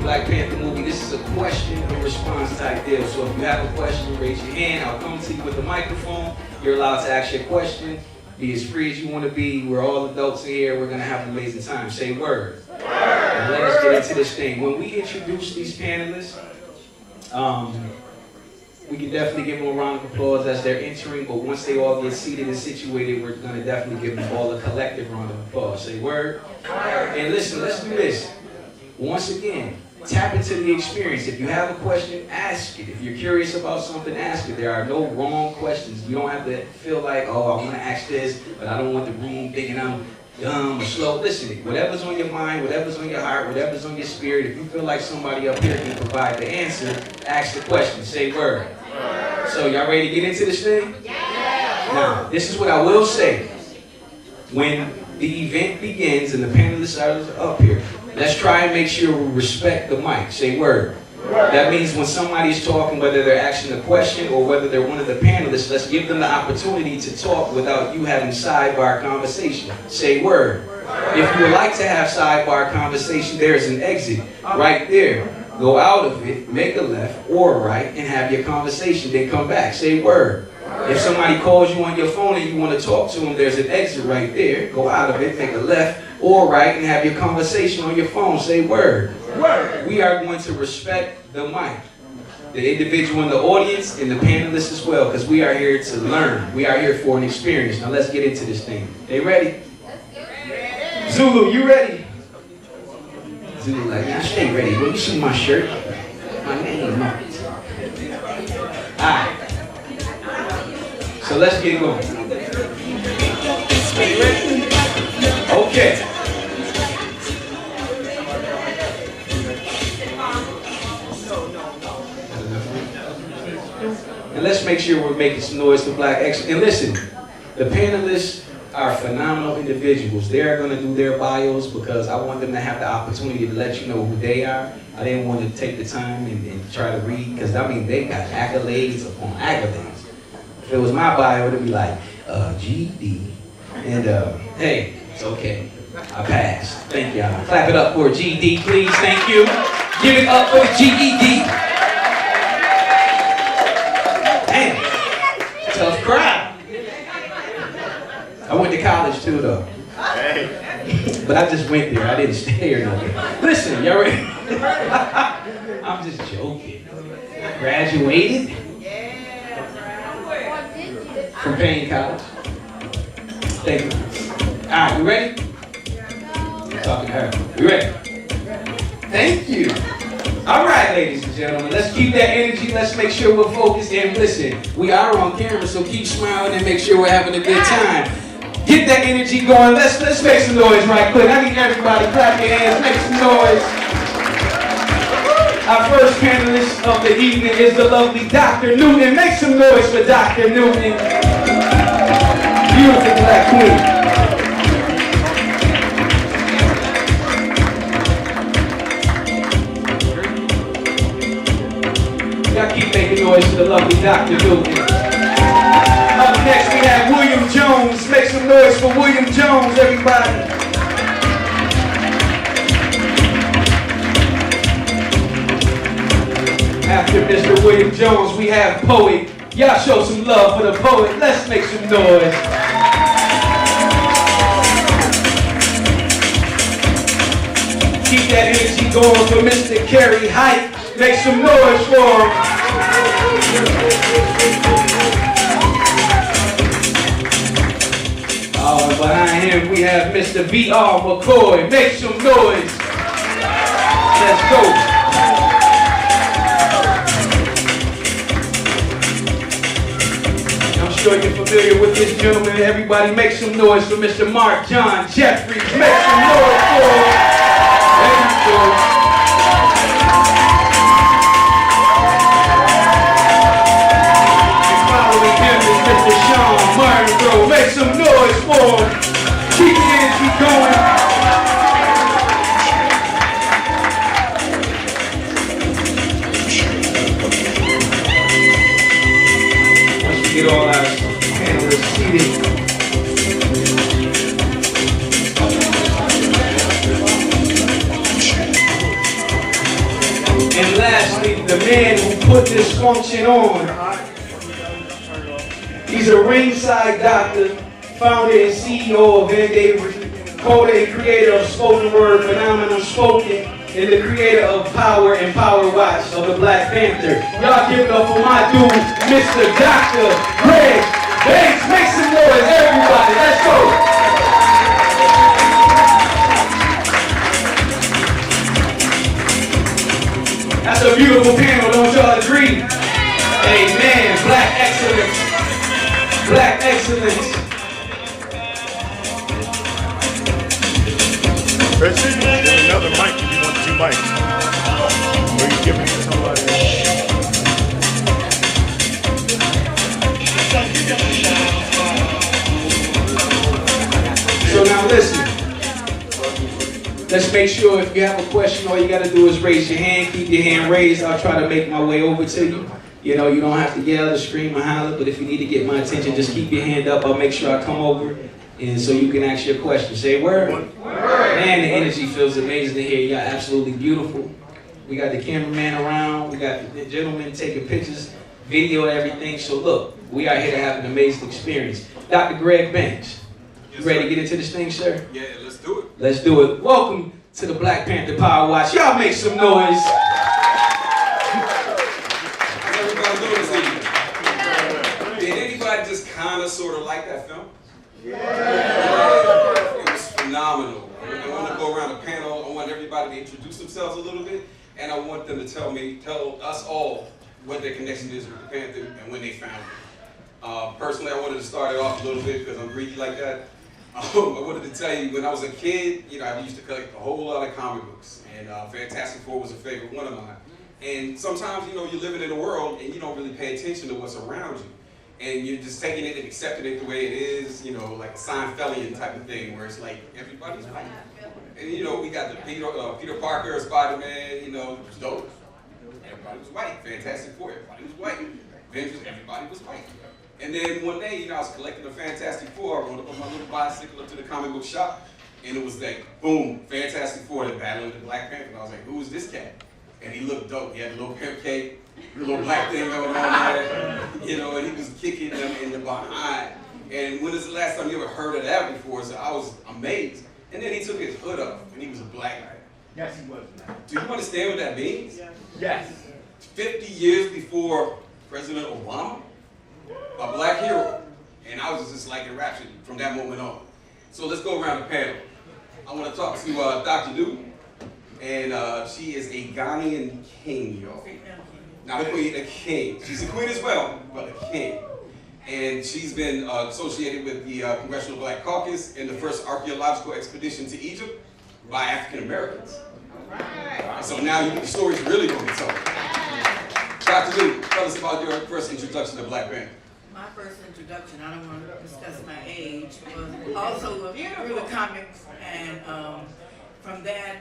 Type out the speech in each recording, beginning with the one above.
Black Panther movie. This is a question and response type deal. So if you have a question, raise your hand. I'll come to you with the microphone. You're allowed to ask your question. Be as free as you want to be. We're all adults in here. We're going to have an amazing time. Say word. And let us get into this thing. When we introduce these panelists, we can definitely give them a round of applause as they're entering, but once they all get seated and situated, we're going to definitely give them all a collective round of applause. Say word. And listen, let's do this. Once again, tap into the experience. If you have a question, ask it. If you're curious about something, ask it. There are no wrong questions. You don't have to feel like, oh, I want to ask this, but I don't want the room thinking I'm dumb or slow. Listen, whatever's on your mind, whatever's on your heart, whatever's on your spirit, if you feel like somebody up here can provide the answer, ask the question. Say word. So y'all ready to get into this thing? Yeah. Now, this is what I will say. When the event begins and the panelists are up here, let's try and make sure we respect the mic. Say word. That means when somebody's talking, whether they're asking a question or whether they're one of the panelists, let's give them the opportunity to talk without you having sidebar conversation. Say word. If you would like to have sidebar conversation, there's an exit right there. Go out of it, make a left or a right, and have your conversation. Then come back. Say word. If somebody calls you on your phone and you want to talk to them, there's an exit right there. Go out of it, make a left or a right, and have your conversation on your phone. Say word. We are going to respect the mic, the individual in the audience, and the panelists as well, because we are here to learn. We are here for an experience. Now let's get into this thing. They ready? Zulu, you ready? Zulu like, I stay ready. Well, you see my shirt? My name on it. Alright. So let's get going. Ready? Okay. And let's make sure we're making some noise for Black Excellence. And listen, the panelists are phenomenal individuals. They are going to do their bios because I want them to have the opportunity to let you know who they are. I didn't want to take the time and try to read, because I mean, they got accolades upon accolades. If it was my bio, it would be like, GD. And hey, it's okay. I passed. Thank y'all. Clap it up for GD, please. Thank you. Give it up for the GED. Damn. Tough crowd. I went to college too, though. Hey. But I just went there. I didn't stay or nothing. Listen, y'all ready? I'm just joking. Graduated from Payne College. Thank you. All right, you ready? I'm talking to her. You ready? Thank you. All right, ladies and gentlemen, let's keep that energy. Let's make sure we're focused. And listen, we are on camera, so keep smiling and make sure we're having a good time. Get that energy going. Let's make some noise right quick. I need everybody clap your hands, make some noise. Our first panelist of the evening is the lovely Dr. Newton. Make some noise for Dr. Newton. Beautiful Black queen. Y'all keep making noise for the lovely Dr. Newton. Up next we have William Jones. Make some noise for William Jones, everybody. After Mr. William Jones, we have Poet. Y'all show some love for the poet. Let's make some noise. Keep that energy going for Mr. Kerry Height. Make some noise for him. Behind him we have Mr. V.R. McCoy. Make some noise. Let's go. I'm sure you're familiar with this gentleman. Everybody make some noise for Mr. Mark John Jeffries. Make some noise for him. There you go. Mr. Sean Martin, make some noise for him. Keep the energy going. Once we get all our panelists seated, man who put this function on. He's a ringside doctor, founder and CEO of vandabry-Lit, coder and creator of spoken word, phenomenal spoken, and the creator of Power and PowerWatch of the Black Panther. Y'all give it up for my dude, Mr. Dr. Greg Banks. Make some noise, everybody. Let's go. That's a beautiful panel, don't y'all agree? Amen. Black excellence. Black excellence. There's another mic if you want 2 mics. Or you give it to somebody. So now listen. Let's make sure if you have a question, all you got to do is raise your hand. Keep your hand raised. I'll try to make my way over to you. You know, you don't have to yell or scream or holler, but if you need to get my attention, just keep your hand up. I'll make sure I come over, and so you can ask your question. Say word. Man, the energy feels amazing to hear. Y'all absolutely beautiful. We got the cameraman around. We got the gentleman taking pictures, video, everything. So look, we are here to have an amazing experience. Dr. Greg Banks, you ready to get into this thing, sir? Yeah, let's do it. Let's do it. Welcome to the Black Panther PowerWatch. Y'all make some noise. Did anybody just kind of sort of like that film? Yeah. It was phenomenal. I want to go around the panel. I want everybody to introduce themselves a little bit, and I want them to tell us all what their connection is with the Panther and when they found it. Personally, I wanted to start it off a little bit because I'm greedy like that. I wanted to tell you, when I was a kid, you know, I used to collect a whole lot of comic books, and Fantastic Four was a favorite one of mine. And sometimes, you know, you're living in a world and you don't really pay attention to what's around you. And you're just taking it and accepting it the way it is, you know, like a Seinfeldian type of thing where it's like everybody's white. And, you know, we got the Peter Parker, Spider-Man, you know, it was dope. Everybody was white. Fantastic Four, everybody was white. Avengers, everybody was white. And then one day, you know, I was collecting the Fantastic Four. I rode up on my little bicycle up to the comic book shop, and it was like, boom, Fantastic Four, they're battling the Black Panther. And I was like, who is this cat? And he looked dope. He had a little pimp cape, a little black thing going on there, you know, and he was kicking them in the behind. And when is the last time you ever heard of that before? So I was amazed. And then he took his hood off, and he was a black guy. Yes, he was. Do you understand what that means? Yes. 50 years before President Obama, a black hero. And I was just like enraptured from that moment on. So let's go around the panel. I want to talk to Dr. Du. And she is a Ghanaian king, y'all. Not a queen, a king. She's a queen as well, but a king. And she's been associated with the Congressional Black Caucus in the first archaeological expedition to Egypt by African Americans. Right. So now the story's really going to be told. Dr. Du, tell us about your first introduction to Black Panther. My first introduction, I don't want to discuss my age, was also through the comics, and from that,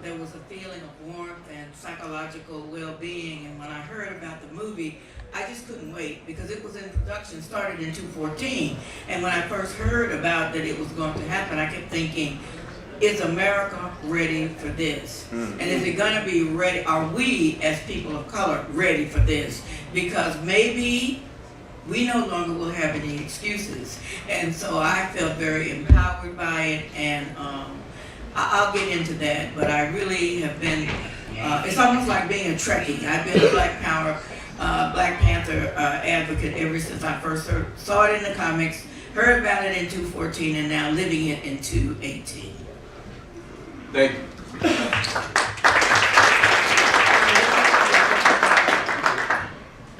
there was a feeling of warmth and psychological well-being. And when I heard about the movie, I just couldn't wait because it was in production, started in 2014. And when I first heard about that it was going to happen, I kept thinking, is America ready for this? And is it going to be ready? Are we, as people of color, ready for this? Because maybe we no longer will have any excuses. And so I felt very empowered by it, and I'll get into that, but I really have been, it's almost like being a Trekkie. I've been a Black Panther advocate ever since I first saw it in the comics, heard about it in 2014, and now living it in 2018. Thank you.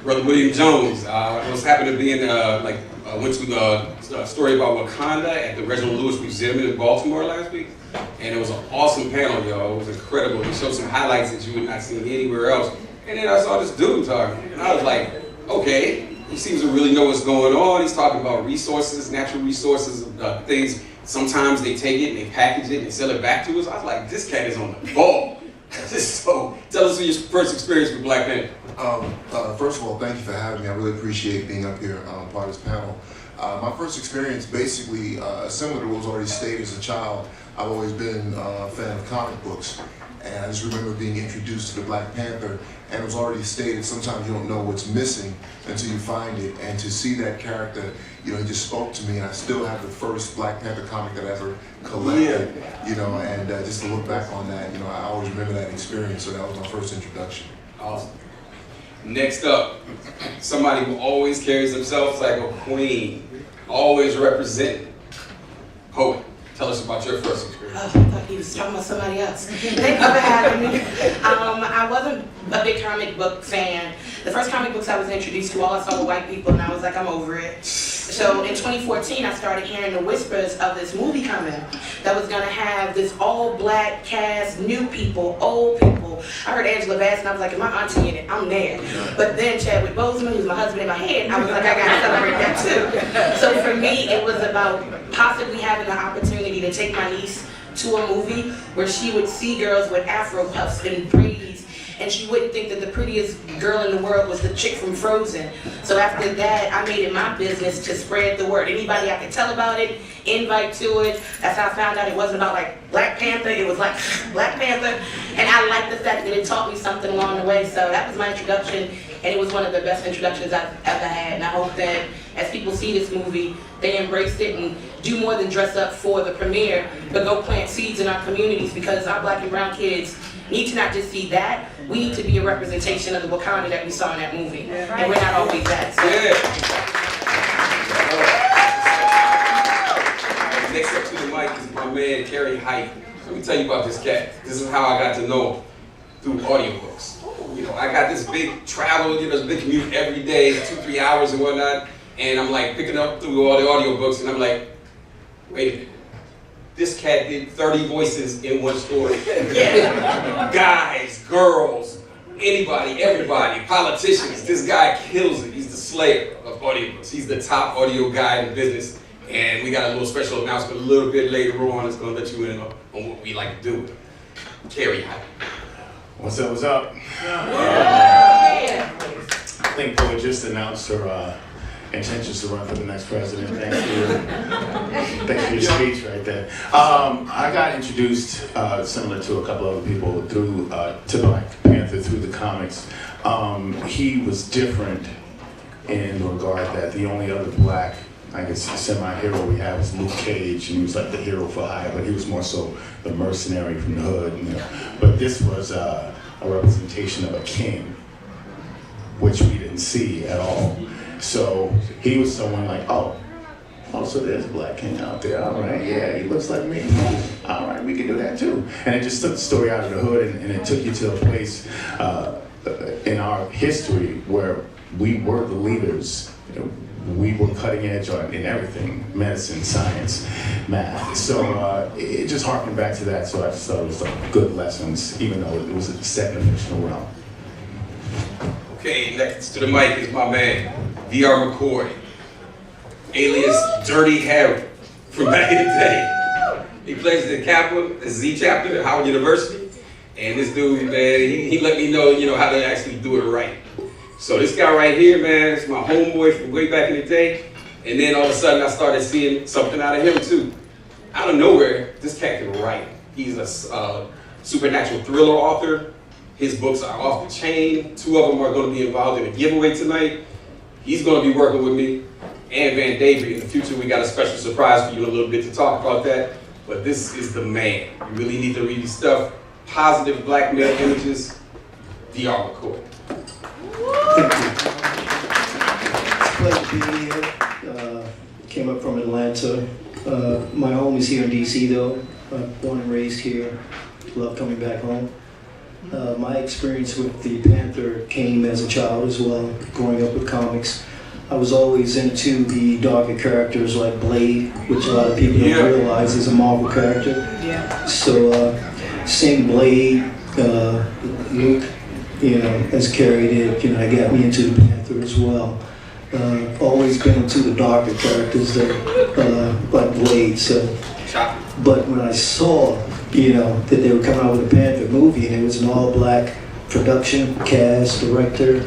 Brother William Jones, I was happy to be in, went to the story about Wakanda at the Reginald Lewis Museum in Baltimore last week. And it was an awesome panel, y'all. It was incredible. He showed some highlights that you would not see anywhere else. And then I saw this dude talking, and I was like, okay, he seems to really know what's going on. He's talking about resources, natural resources, things. Sometimes they take it and they package it and sell it back to us. I was like, this cat is on the ball. So, tell us your first experience with Black Panther. First of all, thank you for having me. I really appreciate being up here part of this panel. My first experience, basically, similar to what was already stated as a child, I've always been a fan of comic books. And I just remember being introduced to the Black Panther, and it was already stated, sometimes you don't know what's missing until you find it. And to see that character, you know, he just spoke to me, and I still have the first Black Panther comic that I ever collected, you know, and just to look back on that, you know, I always remember that experience, so that was my first introduction. Awesome. Next up, somebody who always carries themselves like a queen, always representing. Poet, tell us about your first experience. Oh, I thought he was talking about somebody else. Thank you for having me. I wasn't a big comic book fan. The first comic books I was introduced to, all I saw were white people, and I was like, I'm over it. So in 2014, I started hearing the whispers of this movie coming that was gonna have this all-black cast, new people, old people. I heard Angela Bassett, and I was like, if my auntie in it, I'm there. But then Chadwick Boseman, who's my husband in my head, I was like, I gotta celebrate that too. So for me, it was about possibly having the opportunity to take my niece to a movie where she would see girls with Afro puffs and braids, and she wouldn't think that the prettiest girl in the world was the chick from Frozen. So after that, I made it my business to spread the word. Anybody I could tell about it, invite to it. That's how I found out it wasn't about like Black Panther, it was like Black Panther. And I like the fact that it taught me something along the way. So that was my introduction, and it was one of the best introductions I've ever had. And I hope that as people see this movie, they embrace it and do more than dress up for the premiere, but go plant seeds in our communities, because our Black and brown kids need to not just see that, we need to be a representation of the Wakanda that we saw in that movie. And we're not always that. So. Yeah. Next up to the mic is my man, Kerry Height. Let me tell you about this cat. This is how I got to know him, through audiobooks. You know, I got this big travel, you know, this big commute every day, 2-3 hours and whatnot, and I'm like picking up through all the audiobooks, and I'm like, wait a minute. This cat did 30 voices in one story. Guys, girls, anybody, everybody, politicians. This guy kills it. He's the slayer of audiobooks. He's the top audio guy in the business. And we got a little special announcement a little bit later on. It's going to let you in on what we like to do. Kerry Height. What's up, what's up? I think Poet just announced her intentions to run for the next president. Thanks for your speech right there. I got introduced, similar to a couple other people, through to Black Panther through the comics. He was different in the regard that the only other black, I guess, semi-hero we have is Luke Cage, and he was like the hero for hire, but he was more so the mercenary from the hood. You know. But this was a representation of a king, which we didn't see at all. So he was someone like, oh, so there's a black king out there. All right, yeah, he looks like me. All right, we can do that too. And it just took the story out of the hood, and it took you to a place in our history where we were the leaders. You know, we were cutting edge in everything, medicine, science, math. So it just harkened back to that. So I just thought it was like good lessons, even though it was set in a fictional realm. Okay, next to the mic is my man, VR McCoy, alias Dirty Harry, from back in the day. He plays the Kaplan, the Z chapter at Howard University, and this dude, man, he let me know, how to actually do it right. So this guy right here, man, is my homeboy from way back in the day, and then all of a sudden I started seeing something out of him too. Out of nowhere, this cat can write. He's a supernatural thriller author. His books are off the chain. 2 of them are going to be involved in a giveaway tonight. He's going to be working with me and vandabry. In the future, we got a special surprise for you in a little bit to talk about that. But this is the man. You really need to read his stuff. Positive black male images. VR McCoy. It's a pleasure being here. Came up from Atlanta. My home is here in DC though. Born and raised here. Love coming back home. My experience with the Panther came as a child as well, growing up with comics. I was always into the darker characters like Blade, which a lot of people don't realize is a Marvel character. Yeah. So seeing Blade, Luke, as Kerry did, that got me into the Panther as well. Always been into the darker characters that, like Blade. So, but when I saw, that they were coming out with a Panther movie and it was an all-black production, cast, director,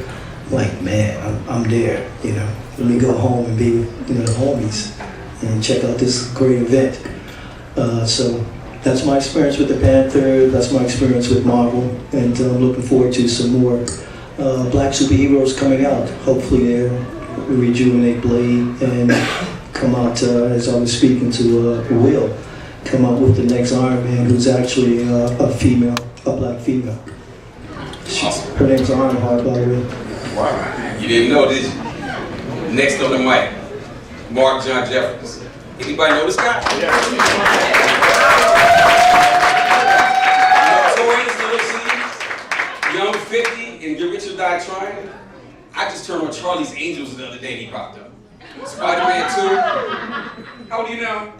like, man, I'm there. Let me go home and be with the homies and check out this great event. So that's my experience with the Panther, that's my experience with Marvel, and I'm looking forward to some more black superheroes coming out. Hopefully they'll rejuvenate Blade and come out, as I was speaking to Will, come out with the next Iron Man, who's actually a female, a black female. Her name's Ironheart, by the way. Wow. You didn't know, did you? Next on the mic, Mark John Jeffries. Anybody know this guy? Young 50 and Get Rich or Die Trying. I just turned on Charlie's Angels the other day and he popped up. Spider-Man 2. How old are you now?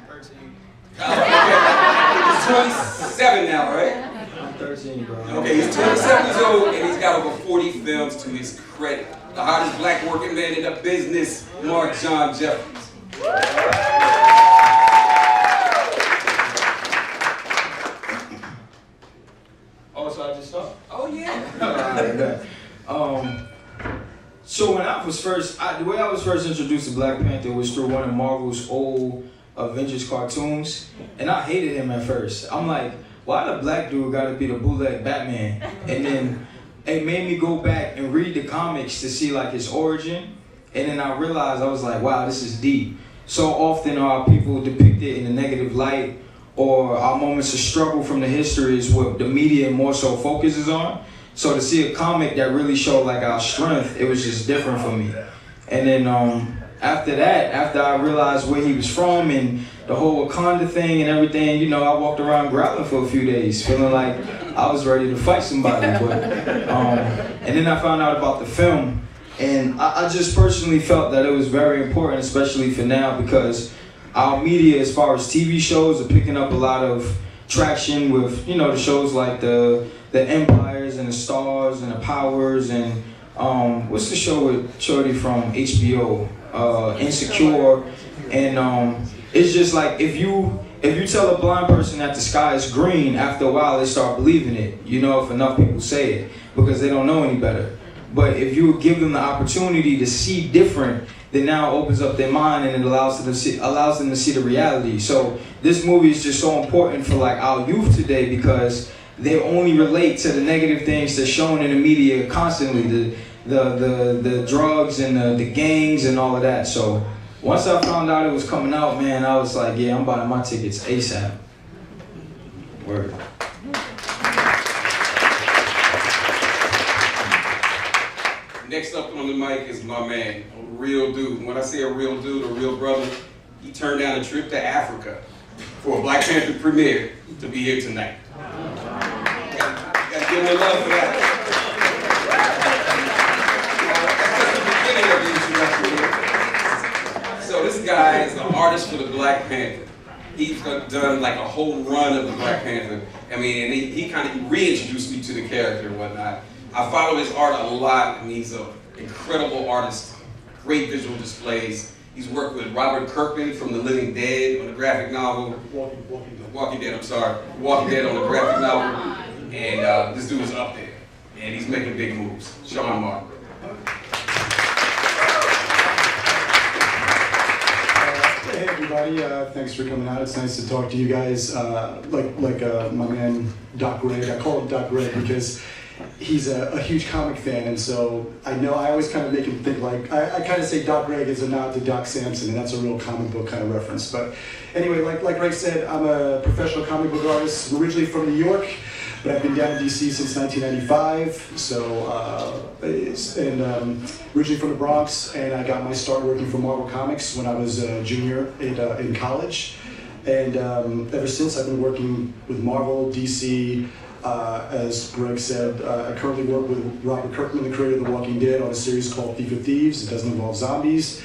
13. He's 27 now, right? I'm 13, bro. Okay, he's 27 years old and he's got over 40 films to his credit. The hottest black working man in the business, Mark John Jeffries. Oh, so I just stopped? Oh yeah. So when I was first, the way I was first introduced to Black Panther was through one of Marvel's old Avengers cartoons, and I hated him at first. I'm like, why the black dude gotta be the bootleg Batman? And then it made me go back and read the comics to see like his origin, and then I realized, I was like, wow, this is deep. So often are people depicted in a negative light, or our moments of struggle from the history is what the media more so focuses on. So to see a comic that really showed like our strength, it was just different for me. And then after that, after I realized where he was from and the whole Wakanda thing and everything, you know, I walked around growling for a few days, feeling like I was ready to fight somebody. But and then I found out about the film, and I just personally felt that it was very important, especially for now, because our media, as far as TV shows, are picking up a lot of traction with, you know, the shows like the Empires and the Stars and the Powers and what's the show with Shorty from HBO, Insecure, and it's just like if you tell a blind person that the sky is green, after a while they start believing it, you know, if enough people say it, because they don't know any better. But if you give them the opportunity to see different, then now it opens up their mind and it allows them to see the reality. So this movie is just so important for like our youth today, because they only relate to the negative things that's shown in the media constantly, the drugs and the gangs and all of that. So once I found out it was coming out, man, I was like, yeah, I'm buying my tickets ASAP. Word. Next up on the mic is my man, a real dude. When I say a real dude, a real brother, he turned down a trip to Africa for a Black Panther premiere to be here tonight. Gotta give him a love for that. That's just the beginning of the introduction. So this guy is an artist for the Black Panther. He's done like a whole run of the Black Panther. I mean, and he kind of reintroduced me to the character and whatnot. I follow his art a lot. I mean, he's an incredible artist, great visual displays. He's worked with Robert Kirkman from The Living Dead on the graphic novel. Walking Dead on the graphic novel. And this dude is up there, and he's making big moves. Sean Mark. Hey everybody, thanks for coming out. It's nice to talk to you guys. Like my man Doc Greg, I call him Doc Greg because he's a huge comic fan, and so I always kind of make him think like, I kind of say Doc Greg is a nod to Doc Samson, and that's a real comic book kind of reference. But anyway, like Greg said, I'm a professional comic book artist, originally from New York, but I've been down in DC since 1995, originally from the Bronx, and I got my start working for Marvel Comics when I was a junior in college. And ever since, I've been working with Marvel, DC. As Greg said, I currently work with Robert Kirkman, the creator of The Walking Dead, on a series called Thief of Thieves. It doesn't involve zombies.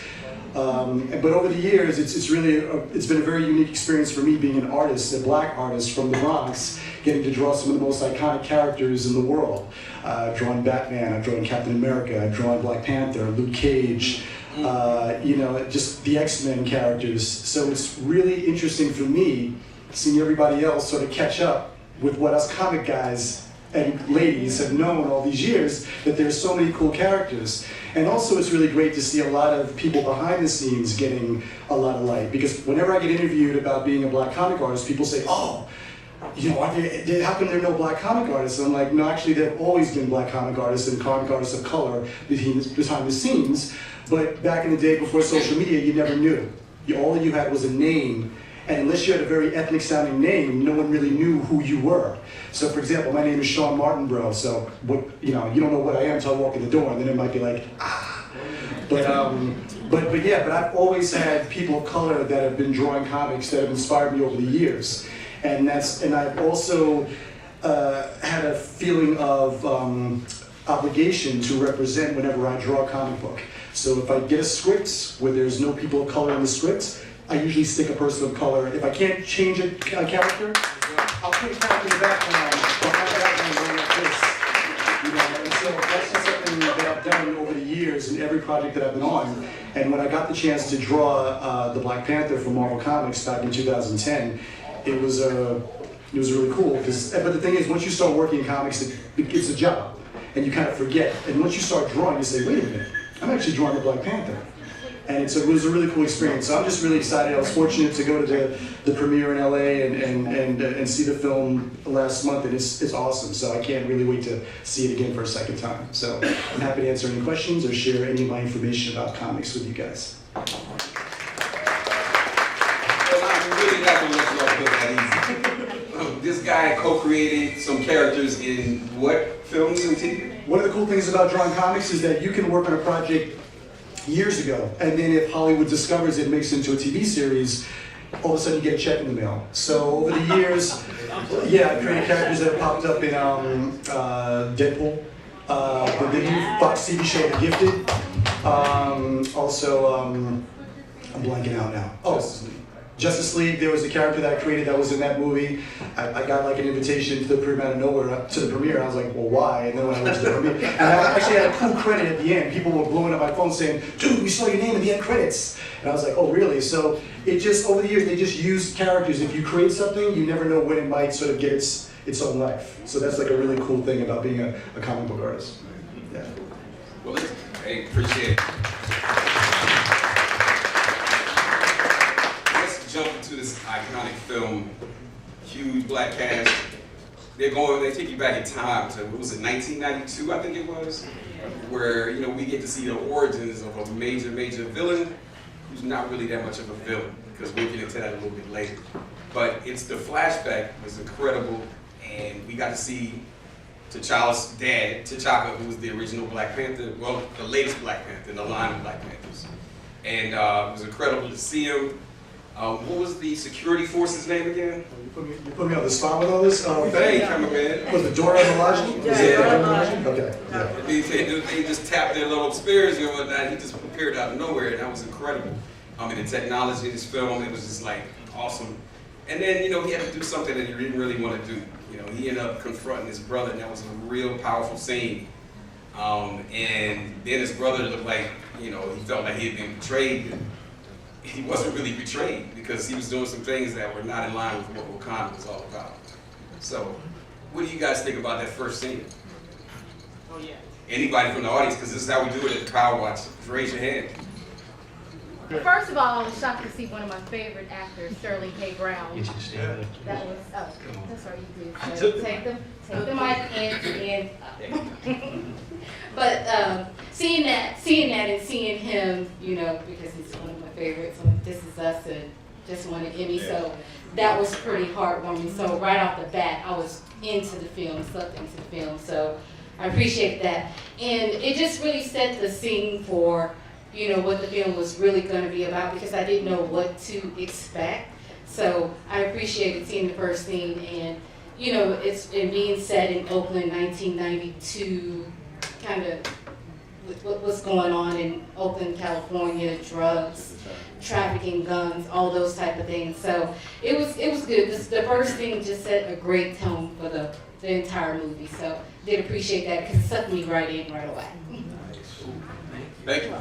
But over the years, it's been a very unique experience for me being an artist, a black artist from the Bronx, getting to draw some of the most iconic characters in the world. I've drawn Batman, I've drawn Captain America, I've drawn Black Panther, Luke Cage, just the X-Men characters. So it's really interesting for me seeing everybody else sort of catch up with what us comic guys and ladies have known all these years that there's so many cool characters. And also it's really great to see a lot of people behind the scenes getting a lot of light, because whenever I get interviewed about being a black comic artist, people say, oh, you know, how come there are no black comic artists? And I'm like, no, actually there have always been black comic artists and comic artists of color behind the scenes, but back in the day before social media, you never knew. All you had was a name, and unless you had a very ethnic sounding name, no one really knew who you were. So for example, my name is Sean Martin, bro, so you don't know what I am until I walk in the door, and then it might be like, ah. But I've always had people of color that have been drawing comics that have inspired me over the years. And I've also had a feeling of obligation to represent whenever I draw a comic book. So if I get a script where there's no people of color in the script, I usually stick a person of color. If I can't change a character, I'll put a character in the background, but I have that one like this. You know, and so that's just something that I've done over the years in every project that I've been on. And when I got the chance to draw the Black Panther for Marvel Comics back in 2010, it was really cool. But the thing is, once you start working in comics, it's a job, and you kind of forget. And once you start drawing, you say, wait a minute, I'm actually drawing the Black Panther. And it was a really cool experience. So I'm just really excited. I was fortunate to go to the premiere in LA and see the film last month, and it's awesome. So I can't really wait to see it again for a second time. So I'm happy to answer any questions or share any of my information about comics with you guys. Well, I'm really not gonna let you all put that easy. This guy co-created some characters in what films and TV? One of the cool things about drawing comics is that you can work on a project years ago, and then if Hollywood discovers it and makes it into a TV series, all of a sudden you get a check in the mail. So over the years, yeah, I created characters that have popped up in Deadpool, the new Fox TV show, The Gifted. I'm blanking out now. Oh, Justice League, there was a character that I created that was in that movie. I got like an invitation to the premiere out of nowhere, to the premiere, and I was like, well, why? And then when I went to the premiere, and I actually had a cool credit at the end. People were blowing up my phone saying, dude, we saw your name in the end credits. And I was like, oh, really? So it just, over the years, they just use characters. If you create something, you never know when it might sort of get its own life. So that's like a really cool thing about being a comic book artist. Yeah. Well, listen, hey, appreciate it. Jump into this iconic film, huge black cast. They take you back in time to, what was it, 1992, I think it was, where, you know, we get to see the origins of a major villain who's not really that much of a villain, because we'll get into that a little bit later. But it's the flashback was incredible, and we got to see T'Challa's dad, T'Chaka, who was the original Black Panther, well, the latest Black Panther in the line of Black Panthers. And it was incredible to see him. What was the security force's name again? You put me on the spot with all this? Hey, cameraman. Was it Dora Milaje? Yeah. Okay. Yeah. They just tapped their little spears and whatnot. He just appeared out of nowhere, and that was incredible. I mean, the technology in this film, it was just like awesome. And then, you know, he had to do something that he didn't really want to do. You know, he ended up confronting his brother, and that was a real powerful scene. And then his brother looked like, you know, he felt like he had been betrayed. He wasn't really betrayed because he was doing some things that were not in line with what Wakanda was all about. So, what do you guys think about that first scene? Oh yeah. Anybody from the audience, because this is how we do it at the PowerWatch. Raise your hand. First of all, I was shocked to see one of my favorite actors, Sterling K. Brown. That was, that's right, you did. So take the mic and but seeing that and seeing him, you know, because he's one of my favorites on This Is Us and just won an Emmy, so that was pretty heartwarming. So right off the bat, I was into the film, sucked into the film, so I appreciate that. And it just really set the scene for, you know, what the film was really going to be about, because I didn't know what to expect. So I appreciated seeing the first scene, and you know, it's being set in Oakland, 1992, kind of what's going on in Oakland, California, drugs, trafficking, guns, all those type of things. So it was good. The first thing just set a great tone for the entire movie. So did appreciate that because it sucked me right in right away. Thank you.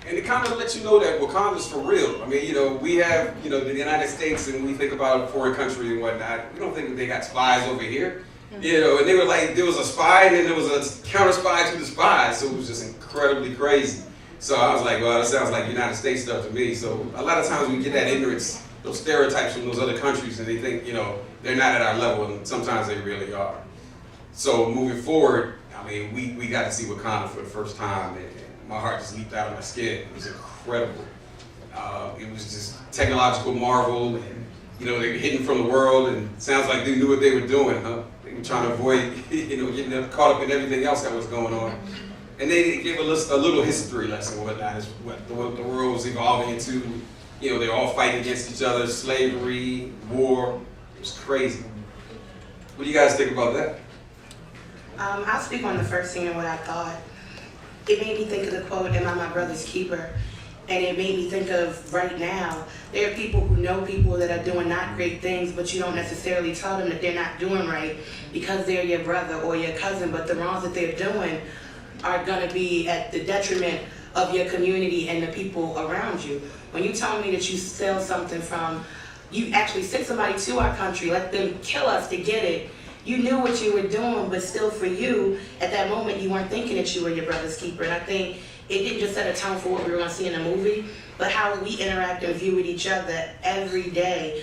And it kind of lets you know that Wakanda's for real. I mean, you know, we have, you know, the United States, and we think about a foreign country and whatnot. We don't think that they got spies over here. You know, and they were like, there was a spy and then there was a counter spy to the spy, so it was just incredibly crazy. So I was like, well, that sounds like United States stuff to me. So a lot of times we get that ignorance, those stereotypes from those other countries, and they think, you know, they're not at our level, and sometimes they really are. So moving forward, I mean, we got to see Wakanda for the first time, and my heart just leaped out of my skin. It was incredible. It was just technological marvel, and you know, they were hidden from the world, and it sounds like they knew what they were doing, huh? They were trying to avoid, you know, getting caught up in everything else that was going on. And they gave a little history lesson, whatnot, is what the world was evolving into. You know, they're all fighting against each other, slavery, war. It was crazy. What do you guys think about that? I'll speak on the first scene and what I thought. It made me think of the quote, "Am I my brother's keeper?" And it made me think of right now, there are people who know people that are doing not great things, but you don't necessarily tell them that they're not doing right because they're your brother or your cousin, but the wrongs that they're doing are gonna be at the detriment of your community and the people around you. When you tell me that you sell something from, you actually sent somebody to our country, let them kill us to get it, you knew what you were doing, but still for you, at that moment, you weren't thinking that you were your brother's keeper. And I think it didn't just set a tone for what we were gonna see in the movie, but how we interact and view with each other every day.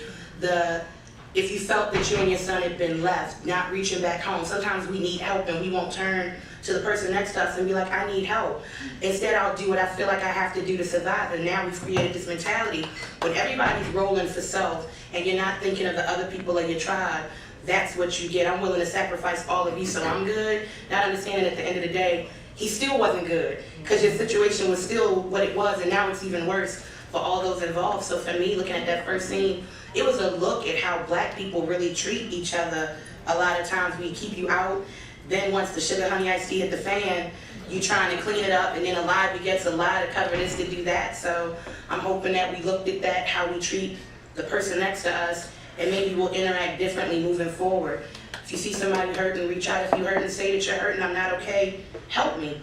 If you felt that you and your son had been left, not reaching back home, sometimes we need help and we won't turn to the person next to us and be like, I need help. Instead, I'll do what I feel like I have to do to survive. And now we've created this mentality when everybody's rolling for self and you're not thinking of the other people of your tribe. That's what you get. I'm willing to sacrifice all of you so I'm good, not understanding at the end of the day, he still wasn't good because your situation was still what it was, and now it's even worse for all those involved. So for me, looking at that first scene, it was a look at how black people really treat each other. A lot of times we keep you out, then once the sugar honey iced tea hit the fan, you trying to clean it up, and then a lie begets a lie to cover this, to do that. So I'm hoping that we looked at that, how we treat the person next to us, and maybe we'll interact differently moving forward. If you see somebody hurting, reach out. If you hurt and say that you're hurting, I'm not okay, help me.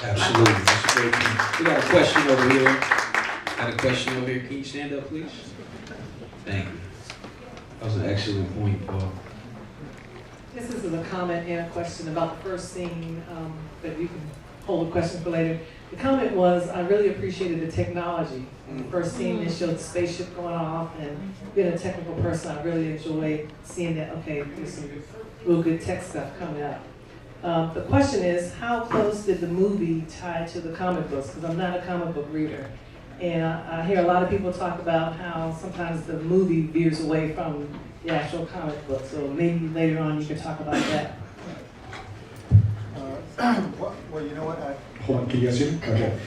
Absolutely. That's a great point. We got a question over here. Got a question over here. Can you stand up, please? Thank you. That was an excellent point, Paul. This is a comment and a question about the first scene, but you can hold a question for later. The comment was, I really appreciated the technology. The first scene, it showed the spaceship going off, and being a technical person, I really enjoyed seeing that, okay, there's some real good tech stuff coming up. The question is, how close did the movie tie to the comic books? Because I'm not a comic book reader. And I hear a lot of people talk about how sometimes the movie veers away from the actual comic book. So maybe later on you can talk about that. Well, you know what? Hold on, can you guys hear me? Okay.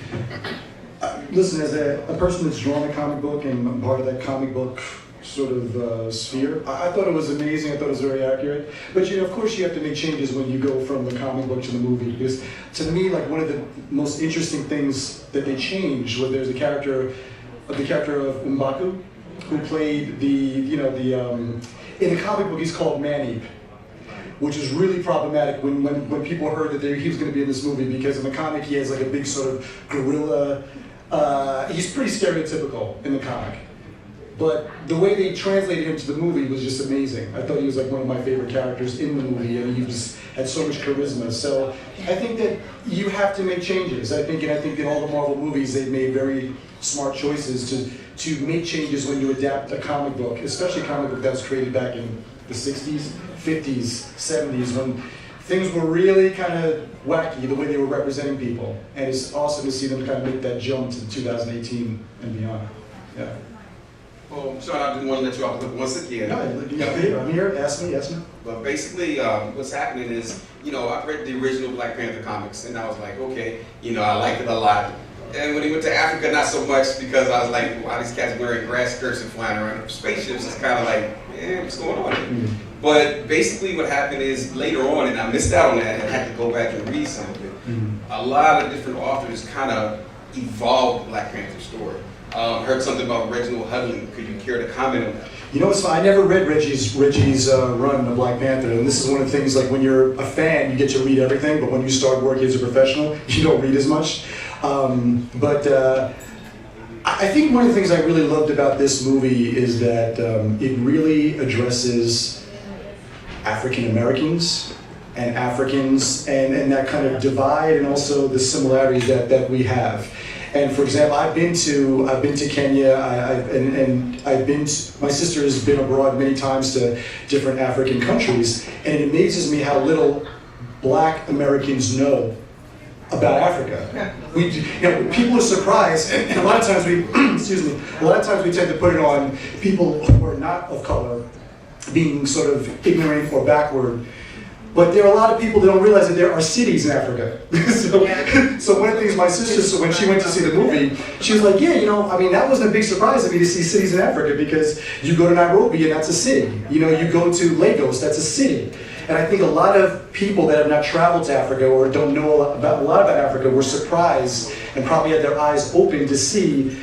Listen, as a person that's drawn a comic book and I'm part of that comic book sort of sphere, I thought it was amazing. I thought it was very accurate. But you know, of course, you have to make changes when you go from the comic book to the movie. Because to me, like one of the most interesting things that they changed was there's the character of M'Baku, who played in the comic book he's called Man-Ape, which was really problematic when people heard that he was going to be in this movie, because in the comic he has like a big sort of gorilla. He's pretty stereotypical in the comic. But the way they translated him to the movie was just amazing. I thought he was like one of my favorite characters in the movie, and he had so much charisma. So I think that you have to make changes. I think in all the Marvel movies they've made very smart choices to make changes when you adapt a comic book, especially a comic book that was created back in the 60s, 50s, 70s, when things were really kind of wacky the way they were representing people. And it's awesome to see them kind of make that jump to 2018 and beyond. Yeah. Well, Sean, I didn't want to let you off the hook once again. No, I'm here. Ask me. But basically, what's happening is, you know, I read the original Black Panther comics, and I was like, okay, you know, I liked it a lot. And when he went to Africa, not so much, because I was like, wow, these cats wearing grass skirts and flying around spaceships. It's kind of like, man, what's going on here? Mm-hmm. But basically what happened is later on, and I missed out on that and had to go back and read some of it, a lot of different authors kind of evolved the Black Panther story. Heard something about Reginald Hudlin. Could you care to comment on that? You know, it's fine. I never read Reggie's run of Black Panther, and this is one of the things, like when you're a fan, you get to read everything, but when you start working as a professional, you don't read as much. I think one of the things I really loved about this movie is that it really addresses African Americans and Africans and that kind of divide and also the similarities that we have. And for example, I've been to Kenya, my sister has been abroad many times to different African countries, and it amazes me how little Black Americans know about Africa. People are surprised, and a lot of times we, a lot of times we tend to put it on people who are not of color being sort of ignorant or backward. But there are a lot of people that don't realize that there are cities in Africa. So one of the things my sister, so when she went to see the movie, she was like, yeah, that wasn't a big surprise to me to see cities in Africa, because you go to Nairobi and that's a city. You go to Lagos, that's a city. And I think a lot of people that have not traveled to Africa or don't know a lot about Africa were surprised and probably had their eyes open to see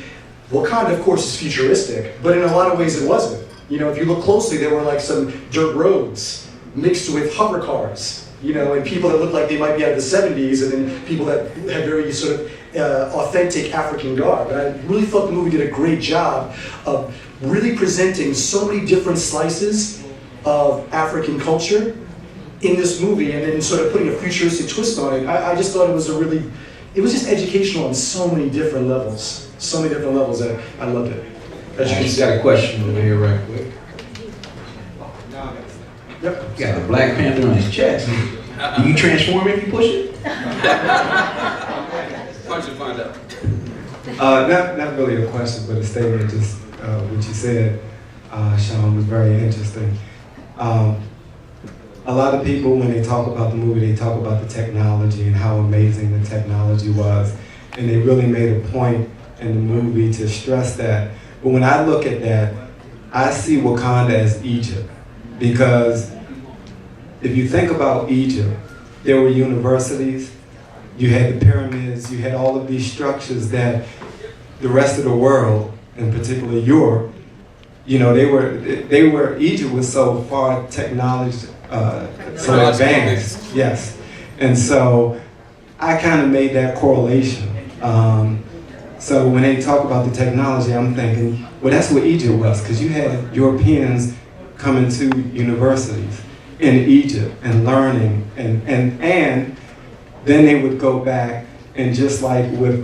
Wakanda, of course, is futuristic, but in a lot of ways it wasn't. If you look closely, there were like some dirt roads mixed with hover cars, and people that looked like they might be out of the 70s, and then people that had very sort of authentic African garb. And I really thought the movie did a great job of really presenting so many different slices of African culture in this movie, and then sort of putting a futuristic twist on it. I just thought it was it was just educational on so many different levels. So many different levels that I loved it. I just got a question over here right quick. Yep. Got the Black Panther on his chest. Do you transform if you push it? Punch and find out. Not really a question, but a statement. Just what you said, Sean, was very interesting. A lot of people, when they talk about the movie, they talk about the technology and how amazing the technology was, and they really made a point in the movie to stress that. But when I look at that, I see Wakanda as Egypt. Because if you think about Egypt, there were universities, you had the pyramids, you had all of these structures that the rest of the world, and particularly Europe, Egypt was so far technology, so advanced, yes. And so I kind of made that correlation. So when they talk about the technology, I'm thinking, well, that's what Egypt was, because you had Europeans coming to universities in Egypt and learning, and then they would go back and just like with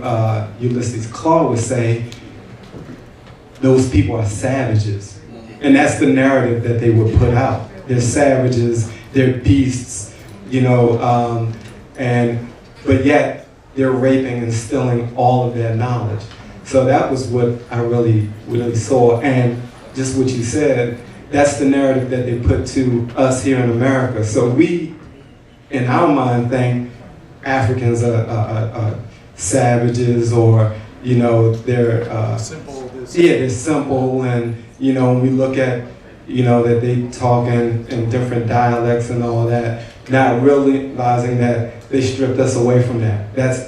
Ulysses Claw would say, those people are savages. And that's the narrative that they would put out. They're savages, they're beasts, but yet they're raping and stealing all of their knowledge. So that was what I really saw, and just what you said, that's the narrative that they put to us here in America. So we, in our mind, think Africans are savages, or they're Simple. they're simple, and when we look at that they talk in different dialects and all that, not realizing that they stripped us away from that. That's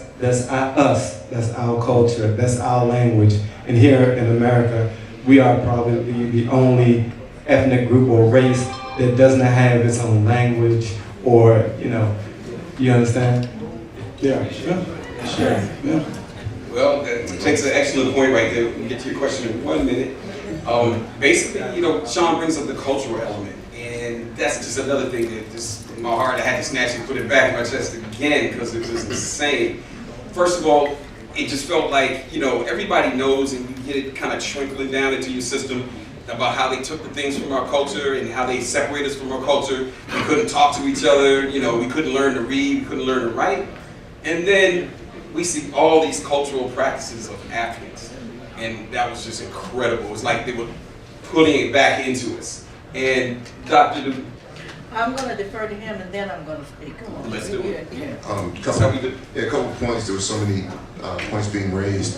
us. That's our culture. That's our language. And here in America, we are probably the only ethnic group or race that doesn't have its own language, or you understand? Yeah. Sure. Yeah. Well, that takes an excellent point right there. We can get to your question in 1 minute. Basically, Sean brings up the cultural element, and that's just another thing that just in my heart, I had to snatch and put it back in my chest again, because it was insane. First of all, it just felt like, everybody knows, and you get it kind of trickling down into your system about how they took the things from our culture and how they separate us from our culture. We couldn't talk to each other, we couldn't learn to read, we couldn't learn to write. And then we see all these cultural practices of Africans, and that was just incredible. It's like they were putting it back into us. And Dr. I'm going to defer to him, and then I'm going to speak. Come on. Let's do it. A couple points. There were so many points being raised.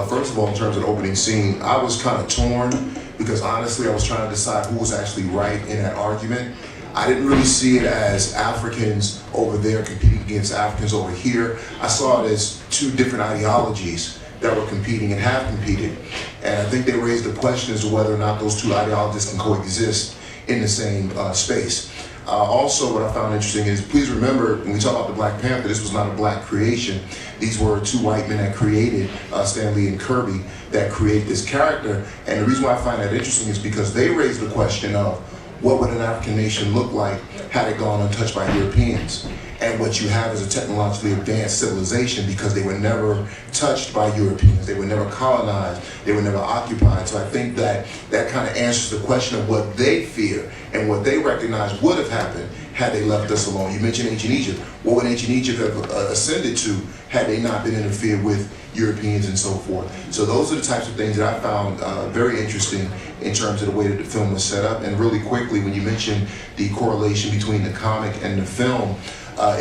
First of all, in terms of the opening scene, I was kind of torn, because honestly, I was trying to decide who was actually right in that argument. I didn't really see it as Africans over there competing against Africans over here. I saw it as two different ideologies that were competing and have competed. And I think they raised the question as to whether or not those two ideologies can coexist in the same space. Also, what I found interesting is, please remember, when we talk about the Black Panther, this was not a black creation. These were two white men that created, Stan Lee and Kirby, that create this character. And the reason why I find that interesting is because they raised the question of, what would an African nation look like had it gone untouched by Europeans? And what you have is a technologically advanced civilization because they were never touched by Europeans. They were never colonized. They were never occupied. So I think that that kind of answers the question of what they fear and what they recognize would have happened had they left us alone. You mentioned ancient Egypt. What would ancient Egypt have ascended to had they not been interfered with Europeans and so forth? So those are the types of things that I found very interesting in terms of the way that the film was set up. And really quickly, when you mentioned the correlation between the comic and the film,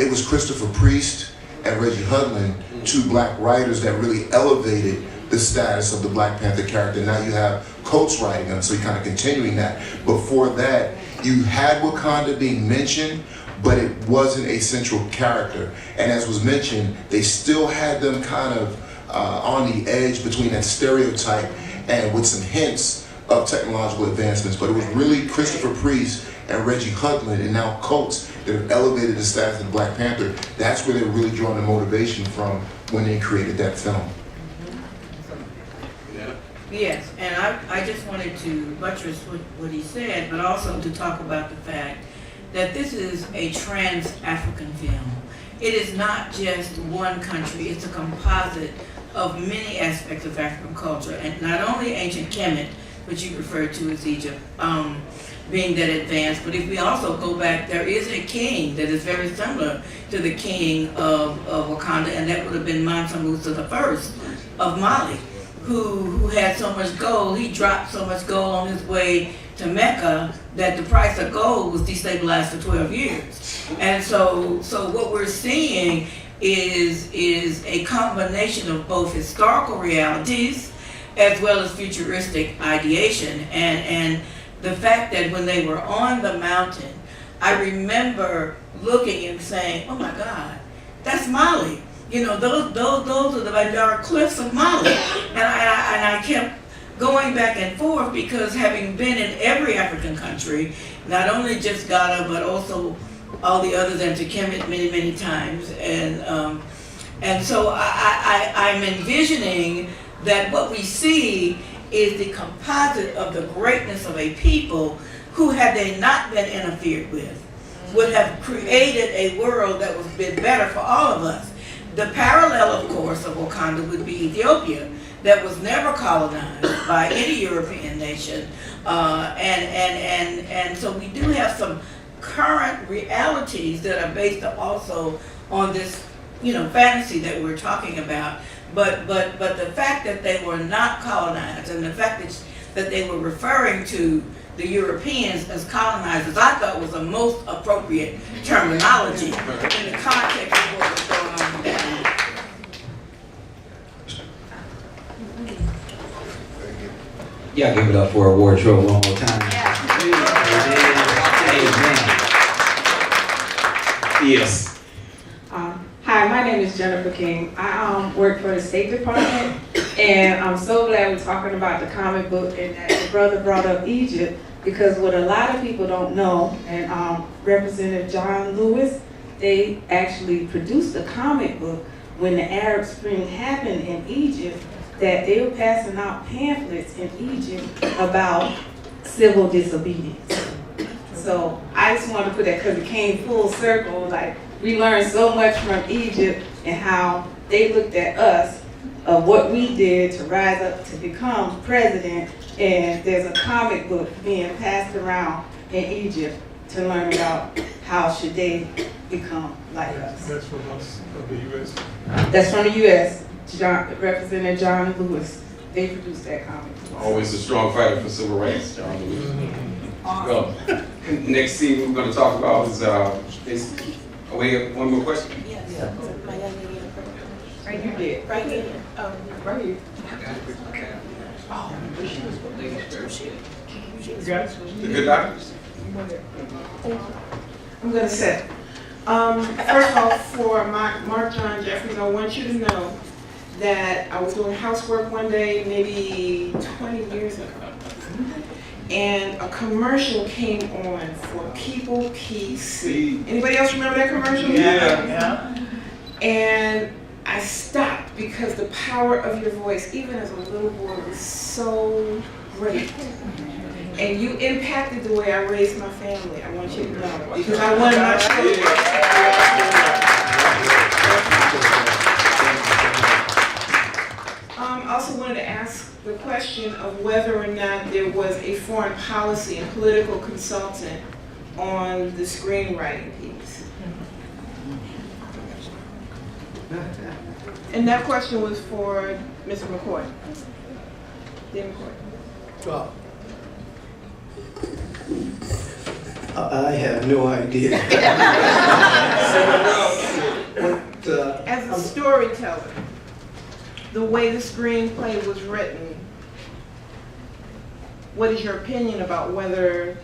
it was Christopher Priest and Reggie Hudlin, two black writers that really elevated the status of the Black Panther character. Now you have Coates writing them, so you're kind of continuing that. Before that, you had Wakanda being mentioned, but it wasn't a central character. And as was mentioned, they still had them kind of on the edge between that stereotype and with some hints of technological advancements. But it was really Christopher Priest and Reggie Hudlin and now Coates that have elevated the status of the Black Panther. That's where they were really drawing the motivation from when they created that film. Yes, and I just wanted to buttress what he said, but also to talk about the fact that this is a trans-African film. It is not just one country, it's a composite of many aspects of African culture, and not only ancient Kemet, which you referred to as Egypt, being that advanced, but if we also go back, there is a king that is very similar to the king of Wakanda, and that would have been Mansa Musa I of Mali, who had so much gold, he dropped so much gold on his way to Mecca that the price of gold was destabilized for 12 years. And so what we're seeing is a combination of both historical realities as well as futuristic ideation. And the fact that when they were on the mountain, I remember looking and saying, oh my God, that's Mali. You know, those are the Vandabry cliffs of Mali. And I kept going back and forth because having been in every African country, not only just Ghana, but also all the others and to Kemet many times. And so I'm envisioning that what we see is the composite of the greatness of a people who, had they not been interfered with, would have created a world that would be better for all of us. The parallel, of course, of Wakanda would be Ethiopia, that was never colonized by any European nation. And so we do have some current realities that are based also on this, you know, fantasy that we're talking about. But the fact that they were not colonized and the fact that they were referring to the Europeans as colonizers, I thought was the most appropriate terminology in the context of what was going on there. Yeah, give it up for Award Show one more time. Yes. Hi, my name is Jennifer King. I work for the State Department, and I'm so glad we're talking about the comic book and that the brother brought up Egypt, because what a lot of people don't know, and Representative John Lewis, they actually produced a comic book when the Arab Spring happened in Egypt, that they were passing out pamphlets in Egypt about civil disobedience. So I just wanted to put that because it came full circle. Like, we learned so much from Egypt and how they looked at us of what we did to rise up to become president. And there's a comic book being passed around in Egypt to learn about how should they become like us. That's from us, of the U.S. That's from the U.S. Representative John Lewis. They produced that comic. Always a strong fighter for civil rights, John Lewis. Well, next scene we're going to talk about is we have one more question? Yes. My young lady in front. Right, you did. Right here. Right here. Oh, You got it? The good doctors? I'm gonna say, first of all, for Mark John Jeffries, I want you to know that I was doing housework one day, maybe 20 years ago, and a commercial came on for People PC. Anybody else remember that commercial? Yeah. And I stopped because the power of your voice, even as a little boy, was so great. And you impacted the way I raised my family. I want you to know. Because I wanted my children. I also wanted to ask the question of whether or not there was a foreign policy and political consultant on the screenwriting piece. And that question was for Mr. McCoy. Dean McCoy. I have no idea. As a storyteller, the way the screenplay was written, what is your opinion about whether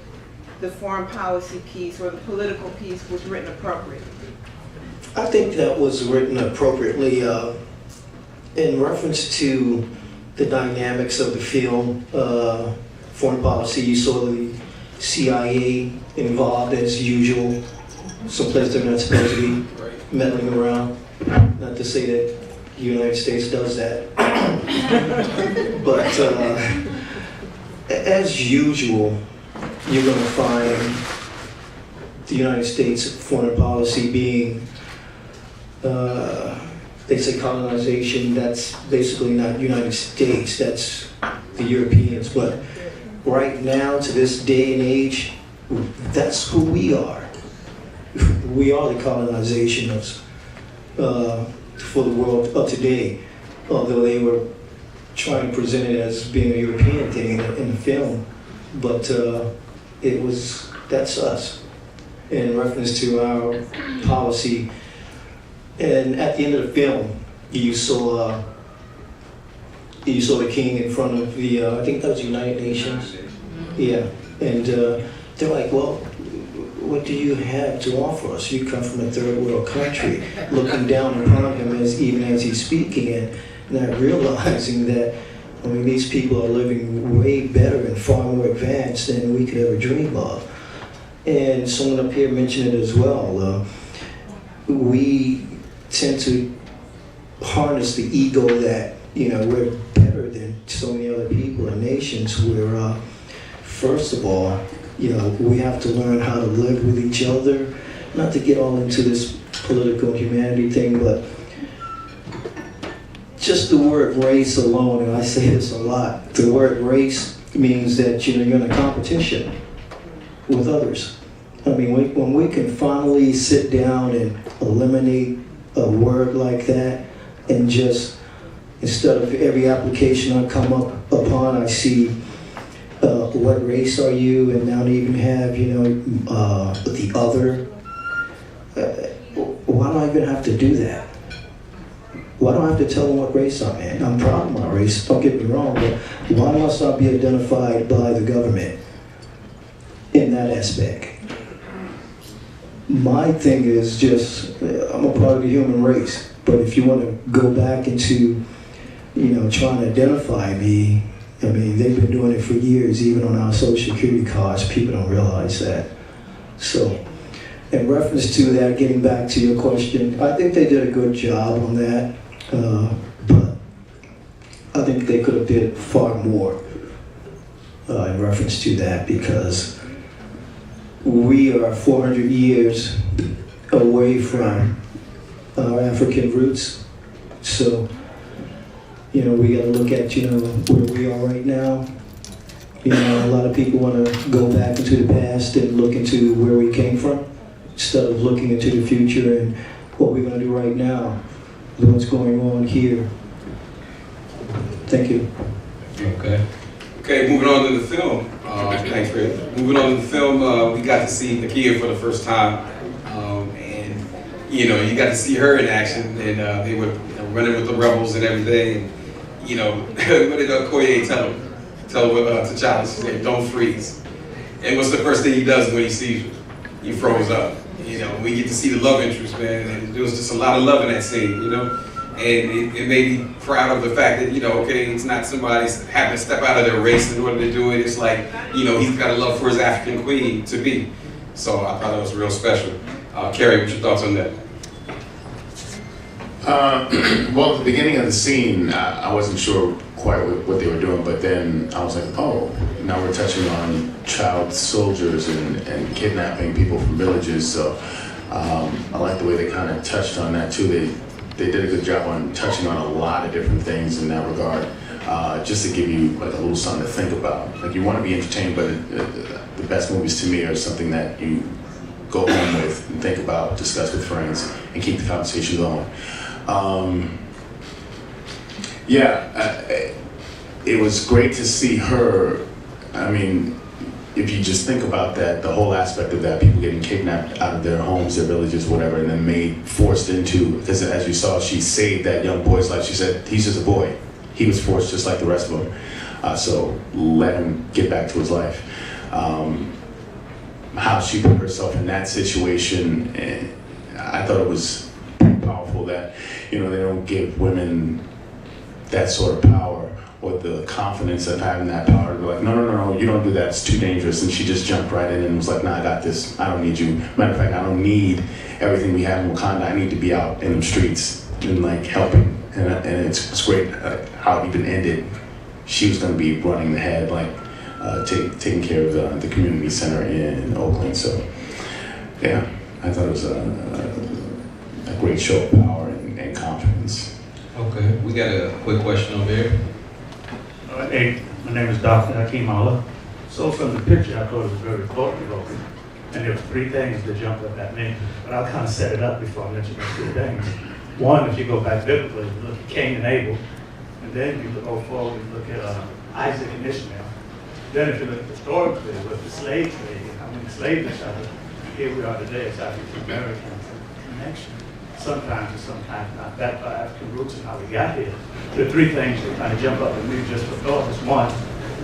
the foreign policy piece or the political piece was written appropriately? I think that was written appropriately in reference to the dynamics of the film, foreign policy. You saw the CIA involved as usual, someplace they're not supposed to be meddling around. Not to say that the United States does that, but as usual, you're going to find the United States foreign policy being, they say colonization, that's basically not United States, that's the Europeans, but right now, to this day and age, that's who we are. We are the colonizationists for the world of today, although they were trying to present it as being a European thing in the film, but that's us in reference to our policy. And at the end of the film, you saw the king in front of the, I think that was United Nations. Yeah, and they're like, well, what do you have to offer us? You come from a third world country, looking down upon him even as he's speaking, and not realizing that, I mean, these people are living way better and far more advanced than we could ever dream of. And someone up here mentioned it as well. We tend to harness the ego that, you know, we're better than so many other people and nations. Where, first of all, you know, we have to learn how to live with each other. Not to get all into this political humanity thing, but just the word race alone, and I say this a lot, the word race means that, you know, you're in a competition with others. I mean, when we can finally sit down and eliminate a word like that, and just, instead of every application I come up upon, I see what race are you, and now they even have, you know, the other. Why do I even have to do that? Why do I have to tell them what race I'm in? I'm proud of my race, don't get me wrong, but why must I be identified by the government in that aspect? My thing is just, I'm a part of the human race, but if you want to go back into, you know, trying to identify me, I mean, they've been doing it for years, even on our social security cards. People don't realize that. So, in reference to that, getting back to your question, I think they did a good job on that, but I think they could have did far more in reference to that, because we are 400 years away from our African roots. So, you know, we got to look at, you know, where we are right now. You know, a lot of people want to go back into the past and look into where we came from, instead of looking into the future and what we're going to do right now, what's going on here. Thank you. Okay. Okay, moving on to the film. Thanks, Fred. Moving on to the film, we got to see Nakia for the first time. And, you know, you got to see her in action, and they were running with the rebels and everything. And, you know, what did Okoye tell him? Tell T'Challa, she said, don't freeze. And what's the first thing he does when he sees you? He froze up. You know, we get to see the love interest, man, and there was just a lot of love in that scene, you know? And it made me proud of the fact that, you know, okay, it's not somebody having to step out of their race in order to do it. It's like, you know, he's got a love for his African queen to be. So I thought it was real special. Carrie, what's your thoughts on that? Well, at the beginning of the scene, I wasn't sure quite quite what they were doing, but then I was like, oh, now we're touching on child soldiers and kidnapping people from villages. So I like the way they kind of touched on that too. They did a good job on touching on a lot of different things in that regard, just to give you like a little something to think about. Like you want to be entertained, but the best movies to me are something that you go home with and think about, discuss with friends, and keep the conversation going. It was great to see her. I mean, if you just think about that, the whole aspect of that, people getting kidnapped out of their homes, their villages, whatever, and then forced into, because as you saw, she saved that young boy's life. She said, he's just a boy. He was forced just like the rest of them. So let him get back to his life. How she put herself in that situation, I thought it was pretty powerful that, they don't give women that sort of power or the confidence of having that power to be like, no, you don't do that, it's too dangerous. And she just jumped right in and was like, nah, I got this, I don't need you. Matter of fact, I don't need everything we have in Wakanda, I need to be out in the streets and like helping. And it's great how it even ended. She was gonna be running the head, like taking care of the community center in Oakland. So yeah, I thought it was a great show of power and confidence. Okay, we got a quick question over here. Hey, my name is Dr. Hakeem Allah. So from the picture, I thought it was very thought-provoking. And there were 3 things that jumped up at me. But I'll kind of set it up before I mention those 3 things. One, if you go back biblically, you look at Cain and Abel. And then you go forward and look at Isaac and Ishmael. Then if you look historically with the slave trade and how many slaves each other, here we are today, it's African American connection. Sometimes and sometimes not. That by African roots and how we got here. The 3 things that kind of jump up at me just for thought is 1,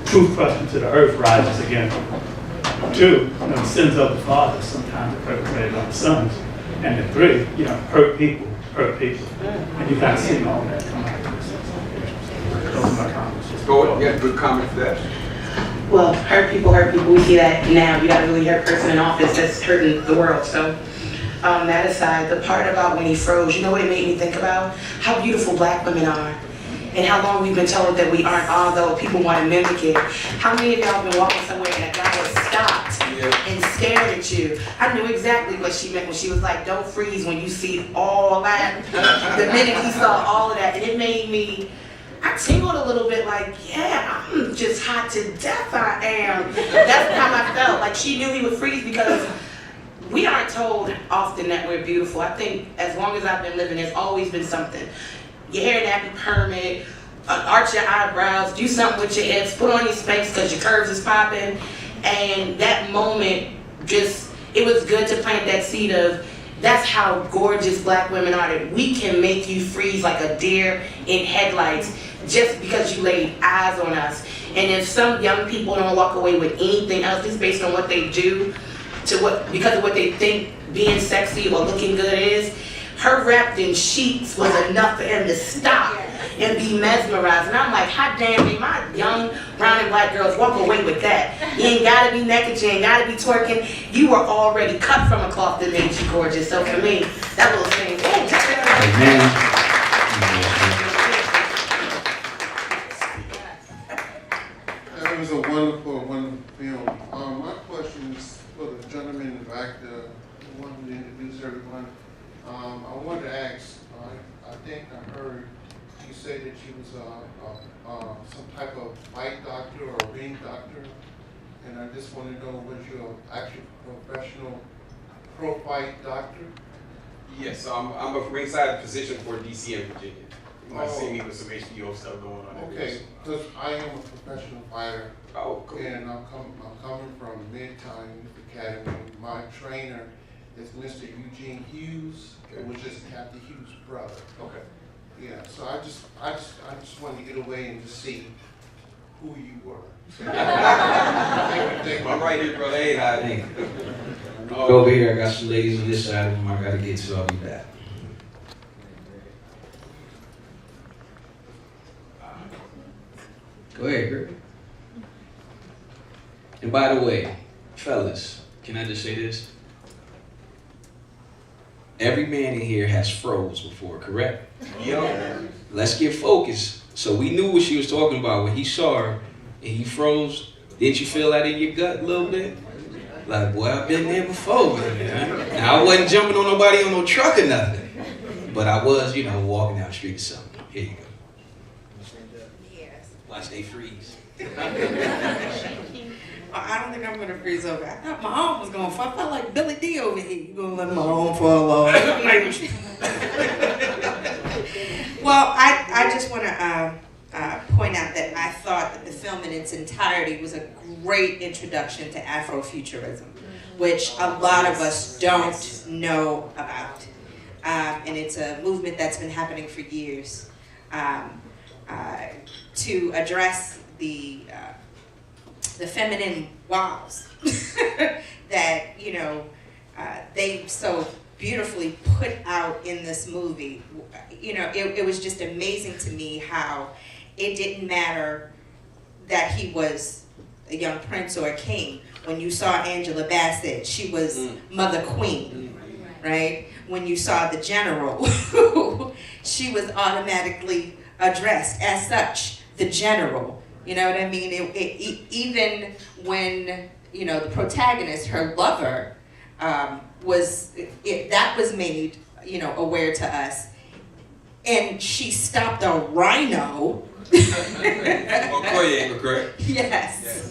truth crushed into the earth rises again. 2, the sins of the fathers sometimes are perpetrated on the sons. And then 3, hurt people. And you kind of see all that come out of this. Those are my comments. Go ahead, good comment for that. Well, hurt people, we see that now. You got a really hurt person in office that's hurting the world, so. That aside, the part about when he froze, you know what it made me think about? How beautiful black women are. And how long we've been told that we aren't, although people want to mimic it. How many of y'all have been walking somewhere and a guy has stopped and stared at you? I knew exactly what she meant when she was like, don't freeze when you see all that. The minute he saw all of that, and it made me, I tingled a little bit like, yeah, I'm just hot to death, I am. That's how I felt. Like she knew he would freeze because we aren't told often that we're beautiful. I think as long as I've been living, there's always been something. Your hair nappy permit, arch your eyebrows, do something with your hips, put on your Spanx because your curves is popping. And that moment it was good to plant that seed of, that's how gorgeous black women are, that we can make you freeze like a deer in headlights just because you laid eyes on us. And if some young people don't walk away with anything else just based on what they do, because of what they think being sexy or looking good is, her wrapped in sheets was enough for him to stop and be mesmerized. And I'm like, hot damn, may my young brown and black girls walk away with that. You ain't gotta be naked, you ain't gotta be twerking. You were already cut from a cloth that made you gorgeous. So for me, that little thing, That was a wonderful film. My question is for the gentleman in the back, the one who introduced everyone. I wanted to ask, I think I heard you say that you was some type of white doctor or ring doctor, and I just want to know, was you an actual professional pro-fight doctor? Yes, I'm a ringside physician for DC and Virginia. You might see me with some HBO stuff going on. Okay, because I am a professional fighter. Oh, cool. And I'm coming from Midtime Academy. My trainer is Mr. Eugene Hughes, which is Kathy Hughes' brother. Okay. Yeah, so I just wanted to get away and just see who you were. So, I'm right here, brother. Hey, hi. Go over here. I got some ladies on this side of them I gotta get to. I'll be back. Go ahead, girl. And by the way, fellas, can I just say this? Every man in here has froze before, correct? Yo. Let's get focused. So we knew what she was talking about. When he saw her and he froze, didn't you feel that in your gut a little bit? Like, boy, I've been there before, man. Now, I wasn't jumping on nobody on no truck or nothing. But I was, you know, walking down the street or something. Here you go. Watch they freeze. I don't think I'm gonna freeze over. I thought my arm was gonna fall. I felt like Billy D over here. You gonna let my arm fall off? Well, I just want to point out that I thought that the film in its entirety was a great introduction to Afrofuturism, which a lot of us don't know about. And it's a movement that's been happening for years to address the feminine wows that, you know, they so beautifully put out in this movie. You know, it was just amazing to me how it didn't matter that he was a young prince or a king. When you saw Angela Bassett, she was Mother Queen, right? When you saw the general, she was automatically addressed as such, the general. You know what I mean? Even when, you know, the protagonist, her lover, that was made, you know, aware to us. And she stopped a rhino. Correct? Yes.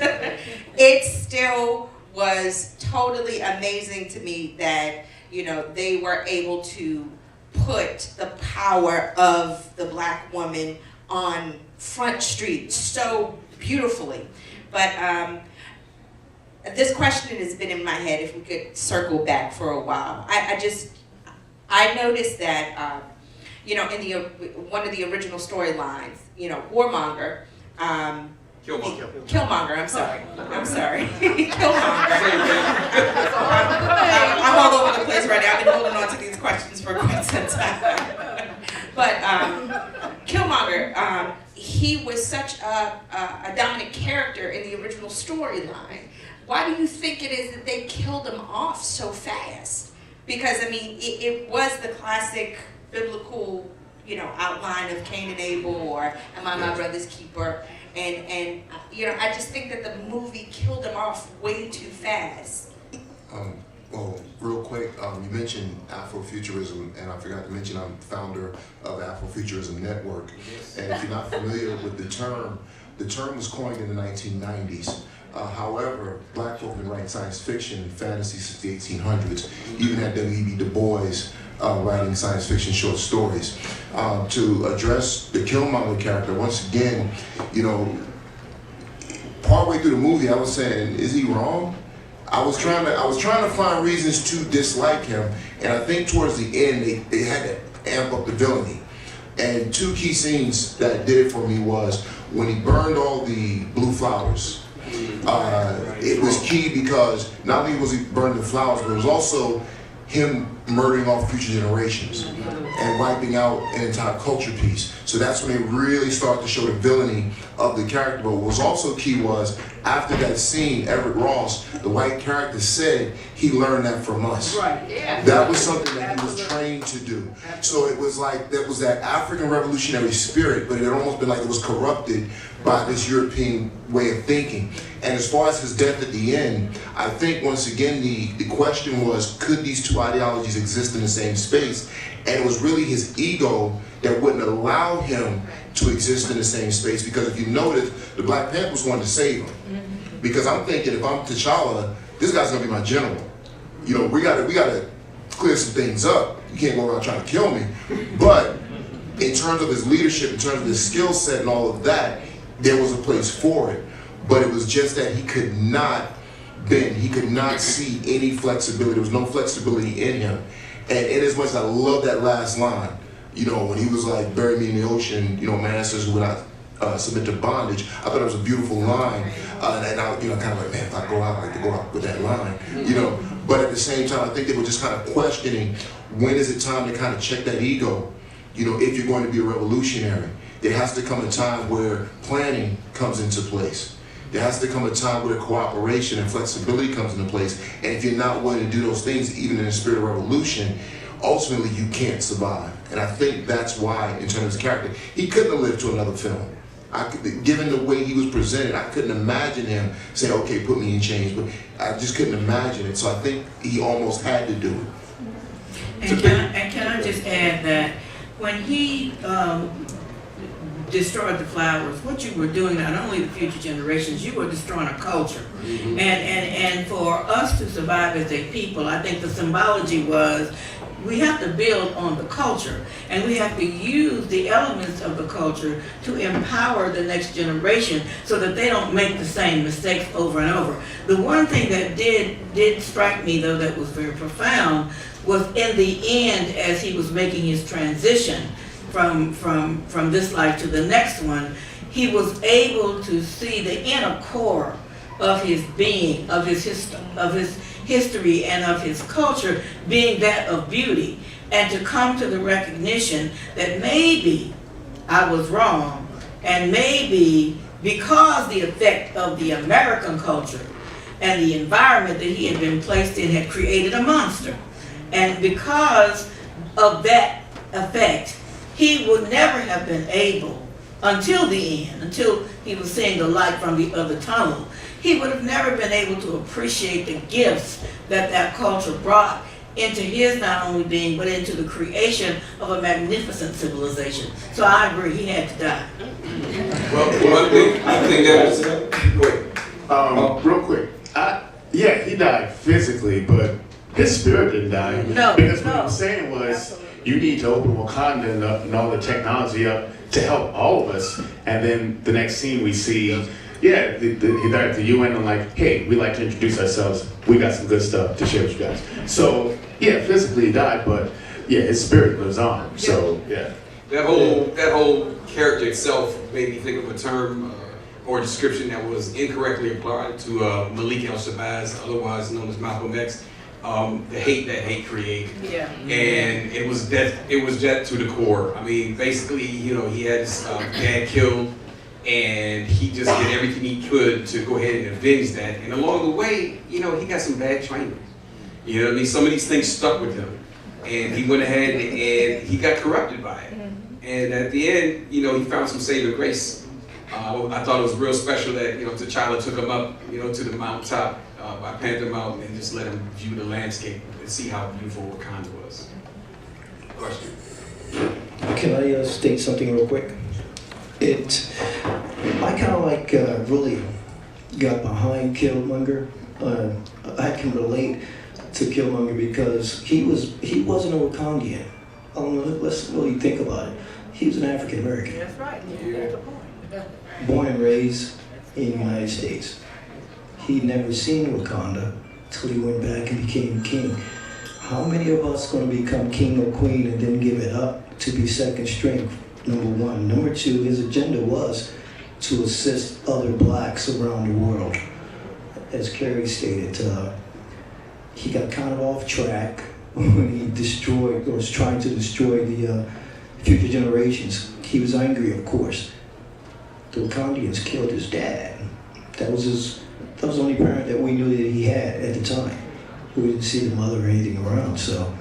It still was totally amazing to me that, you know, they were able to put the power of the Black woman on Front Street so beautifully. But this question has been in my head, if we could circle back for a while. I noticed that, you know, in one of the original storylines, you know, Warmonger, Killmonger, I'm sorry. Killmonger. I'm all over the place right now. I've been holding on to these questions for quite some time. But Killmonger, he was such a dominant character in the original storyline. Why do you think it is that they killed him off so fast? Because, I mean, it was the classic biblical, you know, outline of Cain and Abel, or am I my brother's keeper? And you know, I just think that the movie killed him off way too fast. Well, real quick, you mentioned Afrofuturism, and I forgot to mention I'm founder of Afrofuturism Network. And if you're not familiar with the term was coined in the 1990s. However, Black folk have been writing science fiction and fantasy since the 1800s. Even had W.E.B. Du Bois writing science fiction short stories. To address the Killmonger character, once again, you know, partway through the movie, I was saying, is he wrong? I was trying to find reasons to dislike him, and I think towards the end they had to amp up the villainy. And two key scenes that did it for me was when he burned all the blue flowers. It was key because not only was he burning the flowers, but it was also him murdering all future generations and wiping out an entire culture piece. So that's when they really started to show the villainy of the character. But what was also key was, after that scene, Everett Ross, the white character, said he learned that from us. Right. Yeah. That was something that he was trained to do. So it was like, that was that African revolutionary spirit, but it had almost been like it was corrupted by this European way of thinking. And as far as his death at the end, I think once again the question was, could these two ideologies exist in the same space? And it was really his ego that wouldn't allow him to exist in the same space, because if you notice, the Black Panther was going to save him. Because I'm thinking, if I'm T'Challa, this guy's gonna be my general. You know, we gotta clear some things up. You can't go around trying to kill me. But in terms of his leadership, in terms of his skill set and all of that, there was a place for it. But it was just that he could not bend. He could not see any flexibility. There was no flexibility in him. And in as much as I love that last line, you know, when he was like, bury me in the ocean, you know, my ancestors would not submit to bondage. I thought it was a beautiful line. And I, you know, kind of like, man, if I go out, I like to go out with that line, you know. But at the same time, I think they were just kind of questioning, when is it time to kind of check that ego? You know, if you're going to be a revolutionary, there has to come a time where planning comes into place. There has to come a time where cooperation and flexibility comes into place. And if you're not willing to do those things, even in the spirit of revolution, ultimately you can't survive. And I think that's why, in terms of his character, he couldn't have lived to another film. Given the way he was presented, I couldn't imagine him saying, okay, put me in chains, but I just couldn't imagine it. So I think he almost had to do it. And can I just add that when he destroyed the flowers, what you were doing, not only the future generations, you were destroying a culture. And for us to survive as a people, I think the symbology was we have to build on the culture, and we have to use the elements of the culture to empower the next generation so that they don't make the same mistakes over and over. The one thing that did strike me, though, that was very profound was in the end, as he was making his transition from this life to the next one, he was able to see the inner core of his being, of his history and of his culture being that of beauty, and to come to the recognition that maybe I was wrong, and maybe because the effect of the American culture and the environment that he had been placed in had created a monster, and because of that effect, he would never have been able, until the end, until he was seeing the light from the other tunnel, he would have never been able to appreciate the gifts that that culture brought into his not only being, but into the creation of a magnificent civilization. So I agree, he had to die. Well, one thing that was, go ahead. Real quick, yeah, he died physically, but his spirit didn't die. No, because what he was saying was, you need to open Wakanda and all the technology up to help all of us. And then the next scene we see, yeah, the UN are like, hey, we like to introduce ourselves. We got some good stuff to share with you guys. So yeah, physically he died, but yeah, his spirit lives on. So yeah. That whole character itself made me think of a term or description that was incorrectly applied to Malik El-Shabazz, otherwise known as Malcolm X. The hate that hate created, and it was death to the core. I mean, basically, you know, he had his dad killed, and he just did everything he could to go ahead and avenge that. And along the way, you know, he got some bad training. You know what I mean? Some of these things stuck with him, and he went ahead and he got corrupted by it. And at the end, you know, he found some saving grace. I thought it was real special that, you know, T'Challa took him up, you know, to the mountaintop. By Panther Mountain, and just let him view the landscape and see how beautiful Wakanda was. Question? Can I state something real quick? I kind of like really got behind Killmonger. I can relate to Killmonger because he wasn't a Wakandian. Let's really think about it. He was an African American. That's right. Yeah. Born and raised in the United States. He'd never seen Wakanda till he went back and became king. How many of us going to become king or queen and then give it up to be second string, number one? Number two, his agenda was to assist other blacks around the world. As Carrie stated, he got kind of off track when he was trying to destroy the future generations. He was angry, of course. The Wakandians killed his dad. That was the only parent that we knew that he had at the time. We didn't see the mother or anything around, so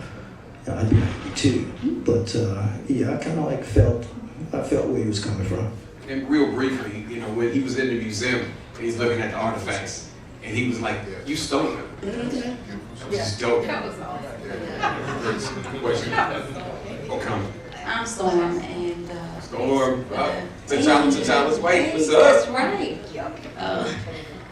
I'd be angry too. But yeah, I kind of like felt where he was coming from. And real briefly, you know, when he was in the museum and he's looking at the artifacts, and he was like, "You stole them." Just dope. Question? Oh, come. I'm Storm, and Storm. T'Challa's wife. What's up? That's right.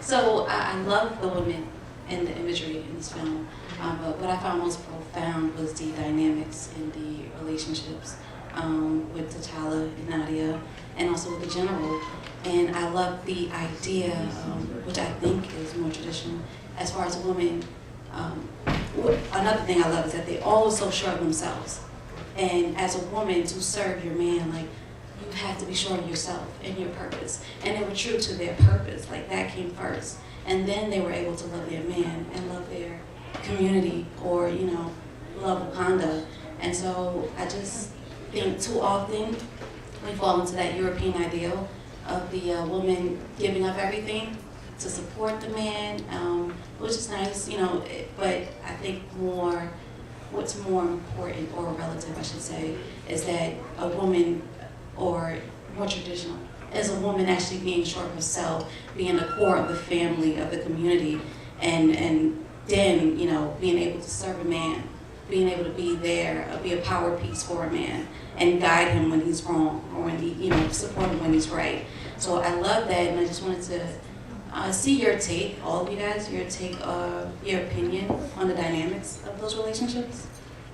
So I love the women and the imagery in this film, but what I found most profound was the dynamics in the relationships with T'Challa and Nadia, and also with the general. And I love the idea, which I think is more traditional, as far as a woman. Another thing I love is that they all are so sure of themselves. And as a woman, to serve your man, like, you have to be sure of yourself and your purpose. And they were true to their purpose, like that came first. And then they were able to love their man and love their community, or, you know, love Wakanda. And so I just think too often we fall into that European ideal of the woman giving up everything to support the man, which is nice, you know, but I think more what's more important, or relative, I should say, is that a woman, or more traditional, is a woman actually being sure of herself, being the core of the family, of the community, and then, you know, being able to serve a man, being able to be there, be a power piece for a man, and guide him when he's wrong, or when he, you know, support him when he's right. So I love that, and I just wanted to see your take, all of you guys, your take, your opinion on the dynamics of those relationships.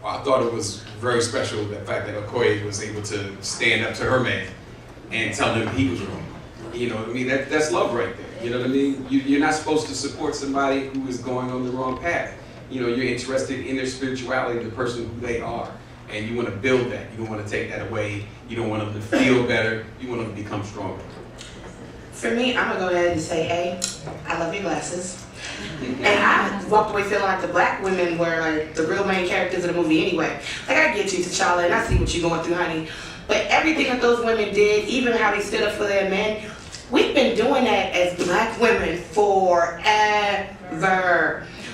Well, I thought it was very special, the fact that Okoye was able to stand up to her man and tell him he was wrong. You know what I mean? That's love right there. You know what I mean? You're not supposed to support somebody who is going on the wrong path. You know, you're interested in their spirituality, the person who they are. And you want to build that. You don't want to take that away. You don't want them to feel better. You want them to become stronger. For me, I'm gonna go ahead and say, hey, I love your glasses. And I walked away feeling like the black women were like the real main characters of the movie anyway. Like, I get you, T'Challa, and I see what you're going through, honey. But everything that those women did, even how they stood up for their men, we've been doing that as black women forever.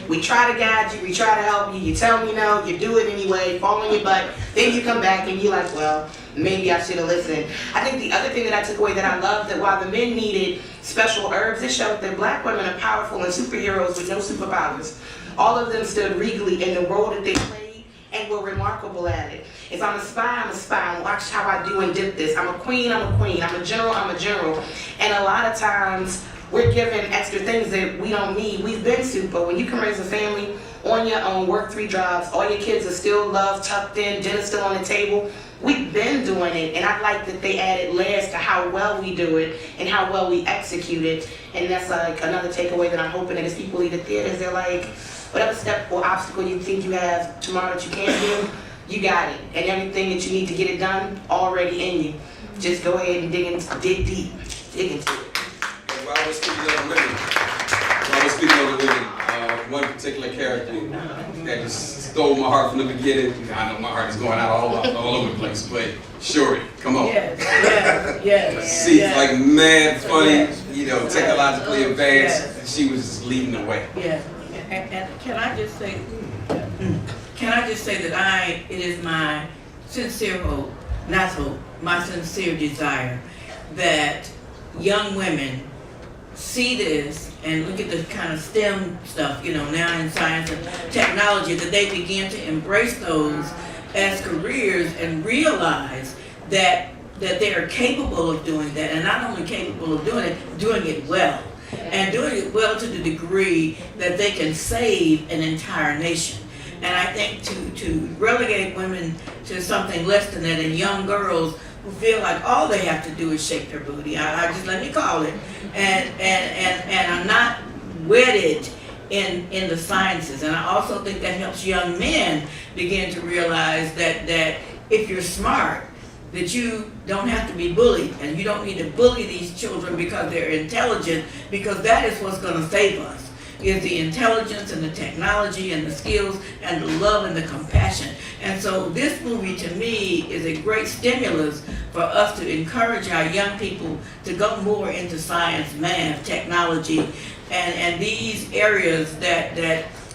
We try to guide you, we try to help you, you tell me no, you do it anyway, fall on your butt, then you come back and you're like, well, maybe I should have listened. I think the other thing that I took away that I love, that while the men needed special herbs, it showed that black women are powerful and superheroes with no superpowers. All of them stood regally in the role that they played and were remarkable at it. If I'm a spy, I'm a spy. Watch how I do and dip this. I'm a queen, I'm a queen. I'm a general, I'm a general. And a lot of times, we're given extra things that we don't need. We've been super. When you can raise a family on your own, work 3 jobs, all your kids are still loved, tucked in, dinner still on the table. We've been doing it, and I like that they added layers to how well we do it and how well we execute it. And that's like another takeaway that I'm hoping that as people leave the theaters, they're like, whatever step or obstacle you think you have tomorrow that you can't do, you got it. And everything that you need to get it done, already in you. Just go ahead and dig deep, dig into it. While we're speaking of the women, one particular character that just stole my heart from the beginning. I know my heart is going out all over the place, but Shuri, come on. Yes. She's like mad funny, you know, technologically advanced. She was just leading the way. Yeah, and can I just say that it is my sincere hope, my sincere desire that young women see this and look at the kind of STEM stuff, you know, now in science and technology, that they begin to embrace those as careers and realize that they are capable of doing that, and not only capable of doing it well, and doing it well to the degree that they can save an entire nation. And I think to relegate women to something less than that, and young girls who feel like all they have to do is shake their booty, I just let me call it, and are not wedded in the sciences. And I also think that helps young men begin to realize that if you're smart, that you don't have to be bullied, and you don't need to bully these children because they're intelligent, because that is what's going to save us, is the intelligence and the technology and the skills and the love and the compassion. And so this movie, to me, is a great stimulus for us to encourage our young people to go more into science, math, technology, and these areas that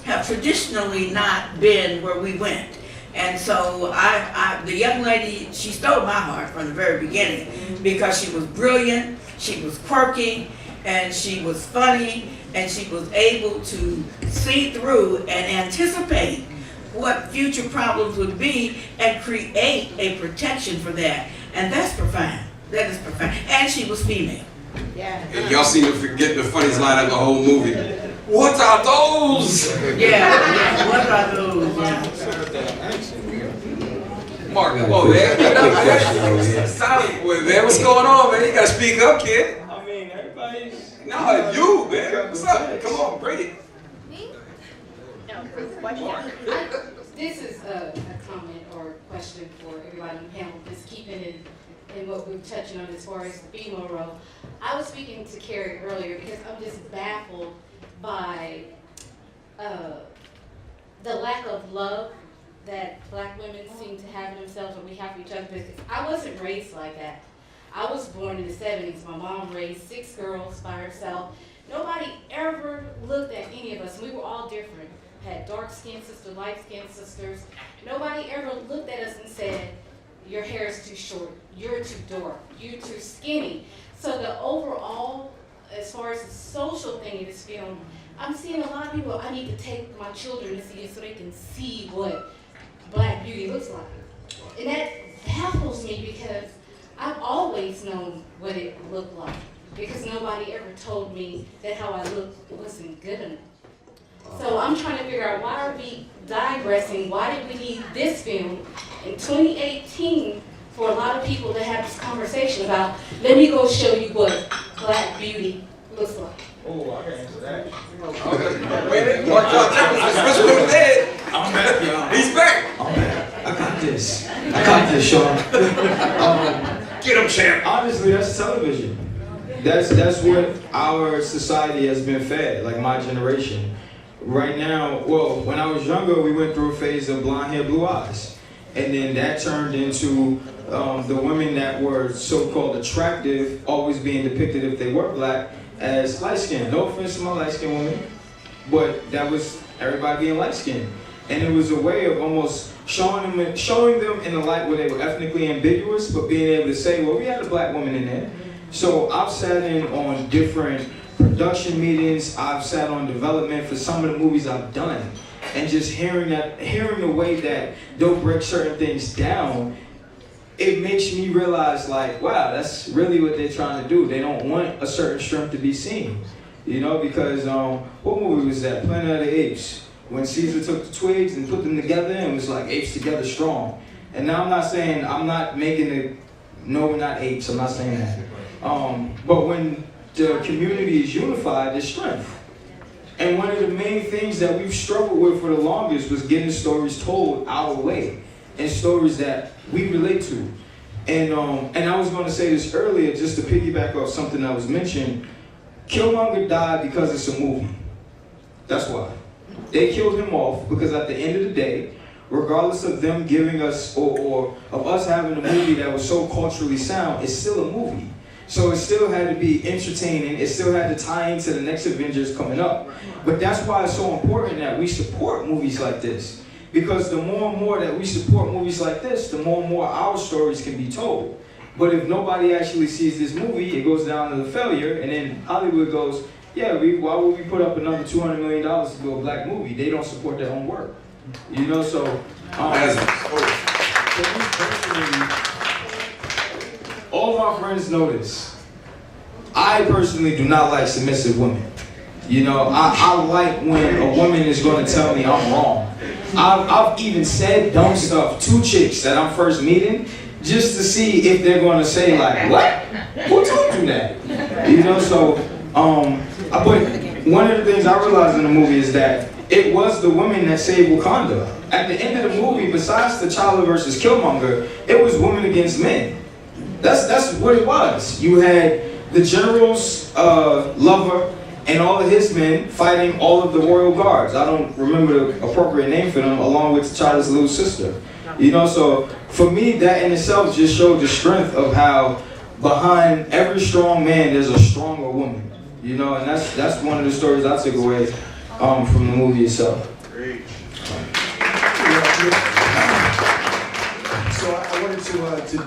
have traditionally not been where we went. And so the young lady, she stole my heart from the very beginning, because she was brilliant, she was quirky, and she was funny, and she was able to see through and anticipate what future problems would be and create a protection for that. And that's profound. That is profound. And she was female. Yeah. And y'all seem to forget the funniest line of the whole movie. What are those? Yeah, what are those? Mark, come on, man. Silent boy, man. What's going on, man? You gotta speak up, kid. I mean, everybody's... No, you, man. What's up? Come on, bring it. This is a comment or question for everybody on the panel, just keeping it in what we're touching on as far as the female role. I was speaking to Carrie earlier because I'm just baffled by the lack of love that black women seem to have in themselves, or we have for each other. Because I wasn't raised like that. I was born in the 70s. My mom raised 6 girls by herself. Nobody ever looked at any of us. We were all different. had dark-skinned sisters, light-skinned sisters. Nobody ever looked at us and said, your hair is too short, you're too dark, you're too skinny. So the overall, as far as the social thing in this film, I'm seeing a lot of people, I need to take my children to see it so they can see what Black beauty looks like. And that baffles me because I've always known what it looked like, because nobody ever told me that how I looked wasn't good enough. So I'm trying to figure out, why are we digressing? Why did we need this film in 2018 for a lot of people to have this conversation about, let me go show you what Black beauty looks like? Oh, I can answer that. Wait, Mark John Jefferson, switch to dead. I'm back, y'all. He's back. I'm back. I got this. I got this, Sean. Get him, champ. Honestly, that's television. That's what our society has been fed, like my generation. Right now, well, when I was younger, we went through a phase of blonde hair, blue eyes. And then that turned into the women that were so-called attractive always being depicted, if they were Black, as light-skinned. No offense to my light-skinned women, but that was everybody being light-skinned. And it was a way of almost showing them in a light where they were ethnically ambiguous, but being able to say, well, we had a Black woman in there. So I've sat in on different production meetings, I've sat on development for some of the movies I've done, and just hearing the way that they'll break certain things down, it makes me realize, like, wow, that's really what they're trying to do. They don't want a certain strength to be seen, you know, because what movie was that? Planet of the Apes. When Caesar took the twigs and put them together and was like, apes together strong. And now I'm not saying, I'm not making it, no, we're not apes, I'm not saying that. But when the community is unified, there's strength. And one of the main things that we've struggled with for the longest was getting stories told our way, and stories that we relate to. And I was going to say this earlier, just to piggyback off something that was mentioned. Killmonger died because it's a movie. That's why. They killed him off because at the end of the day, regardless of them giving us, or of us having a movie that was so culturally sound, it's still a movie. So it still had to be entertaining, it still had to tie into the next Avengers coming up. But that's why it's so important that we support movies like this. Because the more and more that we support movies like this, the more and more our stories can be told. But if nobody actually sees this movie, it goes down to the failure, and then Hollywood goes, yeah, why would we put up another $200 million to do a Black movie? They don't support their own work. You know, so all my friends know this. I personally do not like submissive women. You know, I like when a woman is going to tell me I'm wrong. I've even said dumb stuff to chicks that I'm first meeting just to see if they're going to say, like, what? Who told you that? You know, so, but one of the things I realized in the movie is that it was the women that saved Wakanda. At the end of the movie, besides T'Challa versus Killmonger, it was women against men. That's what it was. You had the general's lover and all of his men fighting all of the royal guards. I don't remember the appropriate name for them, along with T'Challa's little sister. You know, so for me, that in itself just showed the strength of how behind every strong man, there's a stronger woman. You know, and that's one of the stories I took away from the movie itself. Great. So I wanted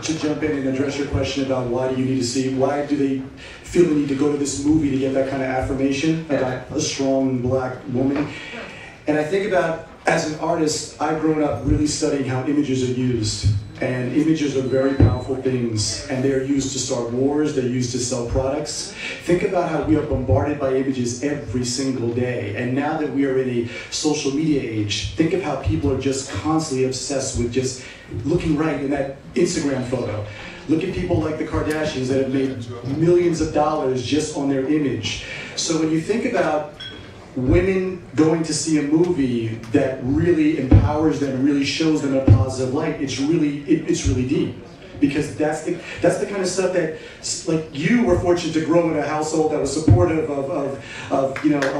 to jump in and address your question about why do they feel the need to go to this movie to get that kind of affirmation about a strong Black woman. And I think about, as an artist, I've grown up really studying how images are used. And images are very powerful things, and they're used to start wars, they're used to sell products. Think about how we are bombarded by images every single day. And now that we are in a social media age, think of how people are just constantly obsessed with just looking right in that Instagram photo. Look at people like the Kardashians that have made millions of dollars just on their image. So when you think about women going to see a movie that really empowers them and really shows them a positive light, it's really deep, because that's the kind of stuff that, like, you were fortunate to grow in a household that was supportive of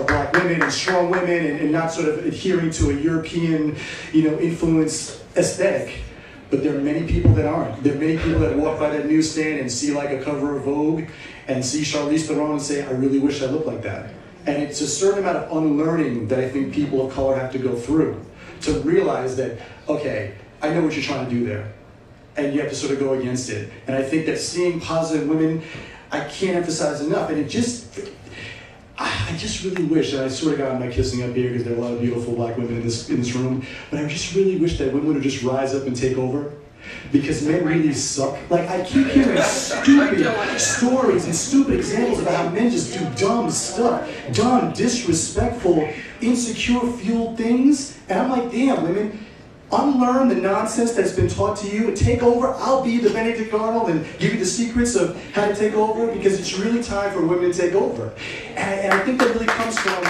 Black women and strong women and not sort of adhering to a European, influence aesthetic. But there are many people that aren't. There are many people that walk by that newsstand and see like a cover of Vogue and see Charlize Theron and say, I really wish I looked like that. And it's a certain amount of unlearning that I think people of color have to go through to realize that, okay, I know what you're trying to do there. And you have to sort of go against it. And I think that seeing positive women, I can't emphasize enough. And I just really wish, and I swear to God I'm not kissing up here because there are a lot of beautiful black women in this room, but I just really wish that women would just rise up and take over. Because men really suck. Like, I keep hearing stupid stories and stupid examples about how men just do dumb stuff. Dumb, disrespectful, insecure-fueled things. And I'm like, damn, women, unlearn the nonsense that's been taught to you and take over. I'll be the Benedict Arnold and give you the secrets of how to take over, because it's really time for women to take over. And I think that really comes from,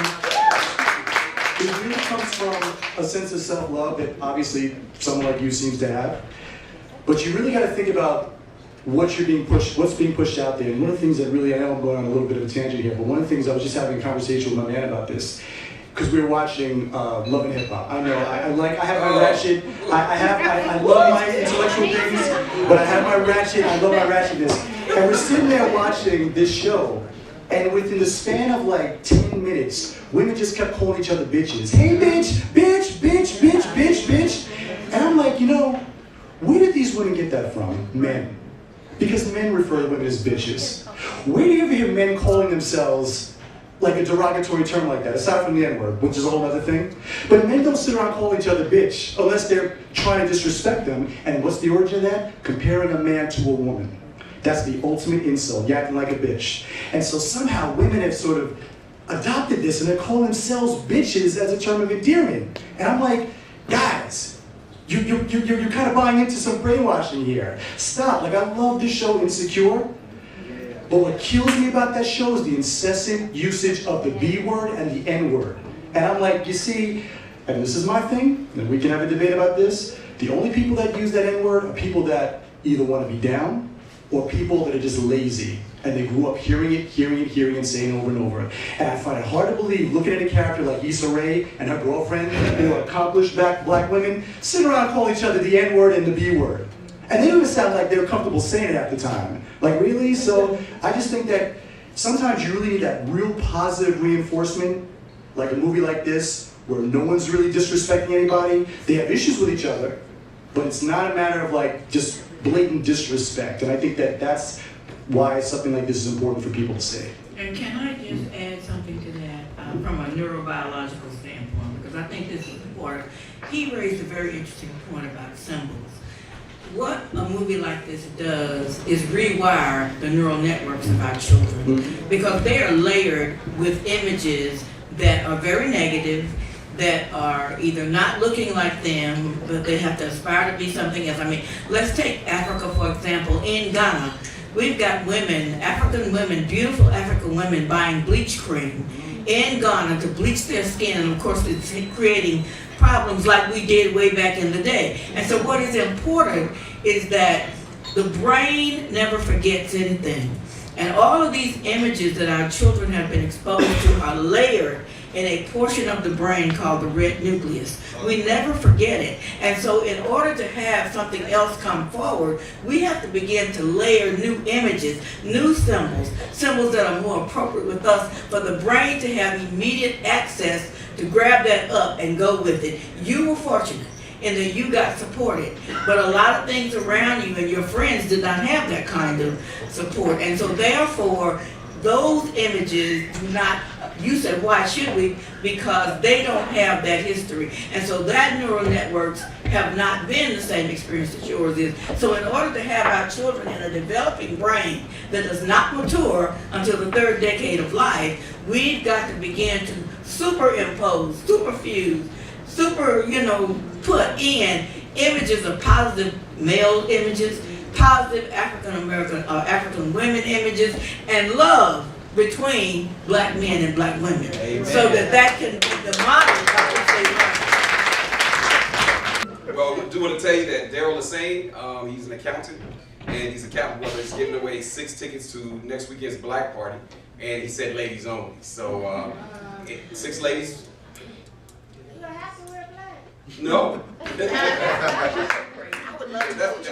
a sense of self-love that obviously someone like you seems to have. But you really got to think about what's being pushed out there. And one of the things that really, I know I'm going on a little bit of a tangent here, but one of the things I was just having a conversation with my man about this, because we were watching Love and Hip Hop. I know, I have my ratchet, I love my intellectual things, but I have my ratchet, I love my ratchetness. And we're sitting there watching this show, and within the span of like 10 minutes, women just kept calling each other bitches. Hey bitch, bitch, bitch, bitch, bitch, bitch. And I'm like, you know, where did these women get that from? Men. Because men refer to women as bitches. Where do you ever hear men calling themselves like a derogatory term like that, aside from the N-word, which is a whole other thing? But men don't sit around calling each other bitch unless they're trying to disrespect them. And what's the origin of that? Comparing a man to a woman. That's the ultimate insult. You're acting like a bitch. And so somehow women have sort of adopted this and they're calling themselves bitches as a term of endearment. And I'm like, guys, you're kind of buying into some brainwashing here. Stop. Like, I love this show, Insecure. But what kills me about that show is the incessant usage of the B word and the N word. And I'm like, you see, and this is my thing, and we can have a debate about this, the only people that use that N word are people that either want to be down or people that are just lazy. And they grew up hearing it, and saying over and over. And I find it hard to believe, looking at a character like Issa Rae and her girlfriend, who are accomplished black women, sit around and call each other the N word and the B word. And they don't even sound like they're comfortable saying it at the time. Like, really? So I just think that sometimes you really need that real positive reinforcement, like a movie like this, where no one's really disrespecting anybody. They have issues with each other, but it's not a matter of like just blatant disrespect. And I think that that's why something like this is important for people to say. And can I just add something to that from a neurobiological standpoint, because I think this is important. He raised a very interesting point about symbols. What a movie like this does is rewire the neural networks of our children, because they are layered with images that are very negative, that are either not looking like them, but they have to aspire to be something else. I mean, let's take Africa, for example. In Ghana, we've got women, African women, beautiful African women buying bleach cream in Ghana to bleach their skin, and of course it's creating problems like we did way back in the day. And so what is important is that the brain never forgets anything. And all of these images that our children have been exposed to are layered in a portion of the brain called the red nucleus. We never forget it. And so in order to have something else come forward, we have to begin to layer new images, new symbols, symbols that are more appropriate with us, for the brain to have immediate access to grab that up and go with it. You were fortunate in that you got supported, but a lot of things around you and your friends did not have that kind of support. And so therefore, those images do not, you said, why should we? Because they don't have that history. And so that neural networks have not been the same experience that yours is. So in order to have our children in a developing brain that does not mature until the third decade of life, we've got to begin to superimpose, superfuse, put in images of positive male images, positive African American or African women images, and love between black men and black women. Amen. So that can be the model. Well, I do want to tell you that Daryl is saying he's an accountant, and he's a capital brother. He's giving away 6 tickets to next weekend's Black Party, and he said ladies only. So 6 ladies. You don't have to wear black. No. I would love to go to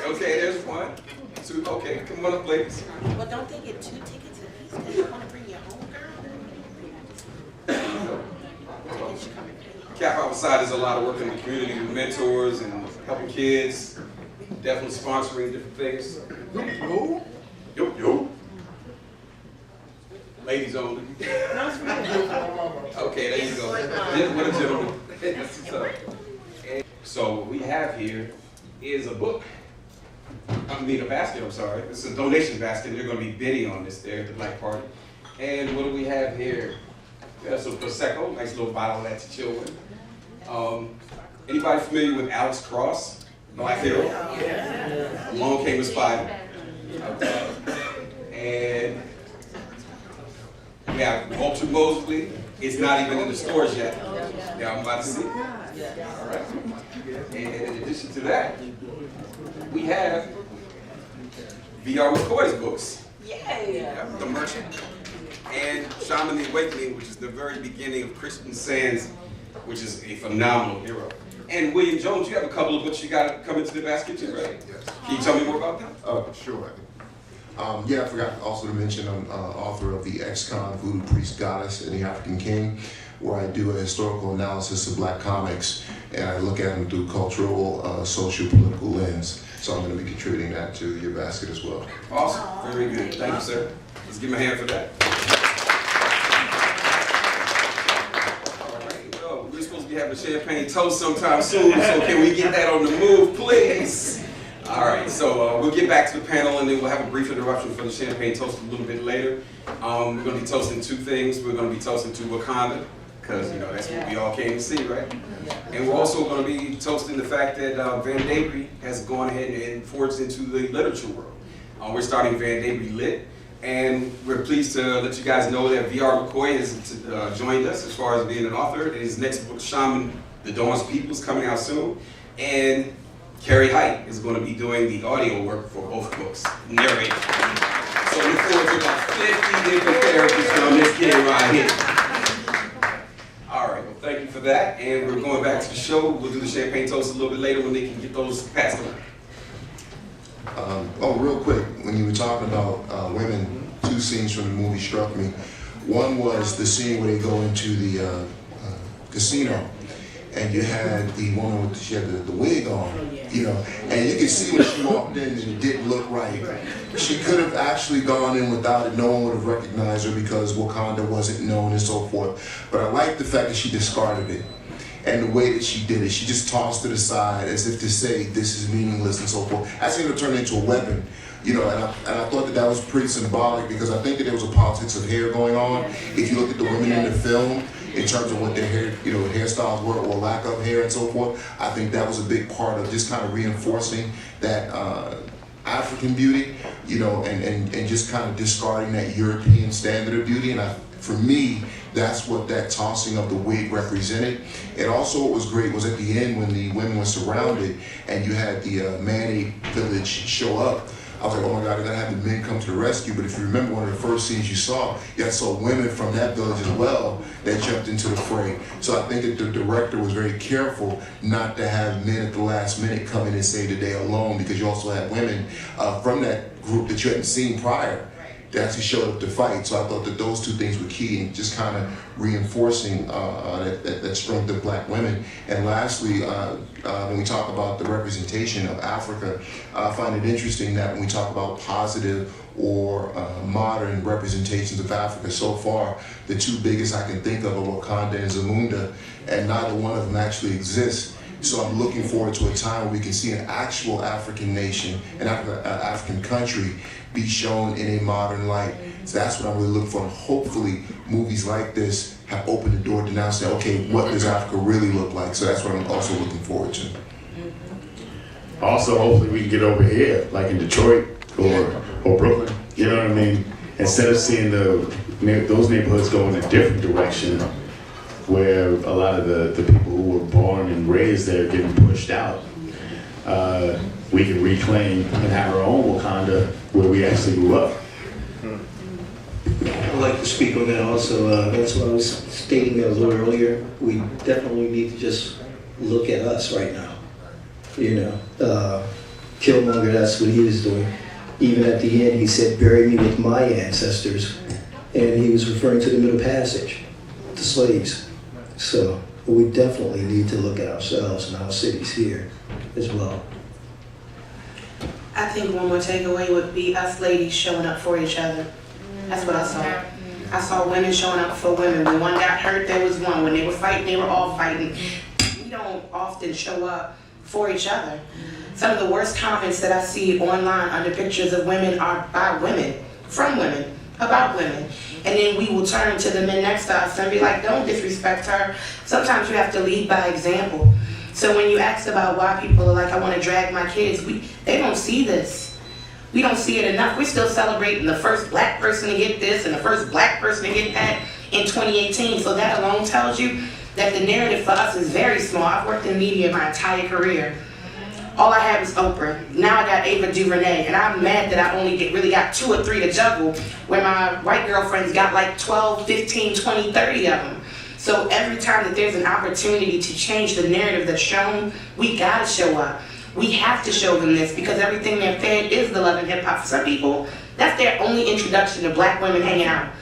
Okay, there's 1, 2. Okay, come on up, ladies. Well, don't they get 2 tickets apiece? Because you want to bring your Cap outside, there's a lot of work in the community with mentors and helping kids, definitely sponsoring different things. Yo. Ladies only. Okay, there you go. What a gentleman. That's what's up. So what we have here is a book. I mean a basket, I'm sorry. This is a donation basket. They're going to be bidding on this there at the Black Party. And what do we have here? We have some Prosecco, nice little bottle of that to chill with. Anybody familiar with Alex Cross, Black Hero? Yeah. Along Came a Spider. And we have Walter Mosley. It's not even in the stores yet. Yeah, I'm about to see. All right. And in addition to that, we have VR McCoy's books. Yeah. The Merchant. And Shaman the Awakening, which is the very beginning of Christian Sands, which is a phenomenal hero. And William Jones, you have a couple of books you got to come into the basket too, right? Yes. Can you tell me more about that? Sure. Yeah, I forgot also to mention I'm author of the Ex-Con Voodoo Priest Goddess and the African King, where I do a historical analysis of Black comics, and I look at them through cultural, social, political lens. So I'm going to be contributing that to your basket as well. Awesome. Very good. Thank you, sir. Let's give him a hand for that. All right. Well, we're supposed to be having champagne toast sometime soon, so can we get that on the move, please? All right, so we'll get back to the panel and then we'll have a brief interruption for the champagne toast a little bit later. We're going to be toasting two things. We're going to be toasting to Wakanda, because you know that's what we all came to see, right? And we're also going to be toasting the fact that vandabry has gone ahead and forged into the literature world. We're starting vandabry-Lit, and we're pleased to let you guys know that VR McCoy has joined us as far as being an author. His next book, Shaman, The Dawn's People, is coming out soon. And Carrie Height is going to be doing the audio work for both books, narrating. So look forward to about 50 different characters from this kid right here. All right, well thank you for that. And we're going back to the show. We'll do the champagne toast a little bit later when they can get those passed around. Real quick, when you were talking about women, two scenes from the movie struck me. One was the scene where they go into the casino, and you had the woman with she had the wig on, you know, and you could see when she walked in and it didn't look right. She could have actually gone in without it. No one would have recognized her because Wakanda wasn't known and so forth. But I like the fact that she discarded it. And the way that she did it, she just tossed it aside as if to say, this is meaningless and so forth. I seen her turn it into a weapon. You know, and I thought that was pretty symbolic because I think that there was a politics of hair going on. If you look at the women in the film, in terms of what their hair, hairstyles were or lack of hair and so forth, I think that was a big part of just kind of reinforcing that African beauty, and just kind of discarding that European standard of beauty. And for me, that's what that tossing of the wig represented. And also what was great was at the end when the women were surrounded and you had the Man-Ape village show up. I was like, oh my God, I gotta have the men come to the rescue. But if you remember one of the first scenes you saw women from that village as well that jumped into the fray. So I think that the director was very careful not to have men at the last minute come in and save the day alone, because you also had women from that group that you hadn't seen prior that actually showed up to fight. So I thought that those two things were key in just kind of reinforcing that strength of Black women. And lastly, when we talk about the representation of Africa, I find it interesting that when we talk about positive or modern representations of Africa, so far, the two biggest I can think of are Wakanda and Zamunda, and neither one of them actually exists. So I'm looking forward to a time where we can see an actual African nation, an African country, be shown in a modern light. So that's what I'm really looking for. And hopefully movies like this have opened the door to now say, okay, what does Africa really look like? So that's what I'm also looking forward to. Also, hopefully we can get over here, like in Detroit or Brooklyn, you know what I mean? Instead of seeing those neighborhoods go in a different direction, where a lot of the people who were born and raised there getting pushed out, we can reclaim and have our own Wakanda where we actually grew up. I'd like to speak on that also. That's what I was stating a little earlier. We definitely need to just look at us right now. Killmonger, that's what he was doing. Even at the end, he said, bury me with my ancestors. And he was referring to the Middle Passage, the slaves. So but we definitely need to look at ourselves and our cities here as well. I think one more takeaway would be us ladies showing up for each other. That's what I saw. I saw women showing up for women. When one got hurt, there was one. When they were fighting, they were all fighting. We don't often show up for each other. Some of the worst comments that I see online under pictures of women are by women, from women, about women. And then we will turn to the men next to us and be like, don't disrespect her. Sometimes you have to lead by example. So when you asked about why people are like, I want to drag my kids, they don't see this. We don't see it enough. We're still celebrating the first black person to get this and the first black person to get that in 2018. So that alone tells you that the narrative for us is very small. I've worked in media my entire career. All I had was Oprah. Now I got Ava DuVernay, and I'm mad that I only really got 2 or 3 to juggle, where my white girlfriends got like 12, 15, 20, 30 of them. So every time that there's an opportunity to change the narrative that's shown, we gotta show up. We have to show them this, because everything they're fed is the love and hip hop. For some people, that's their only introduction to black women hanging out.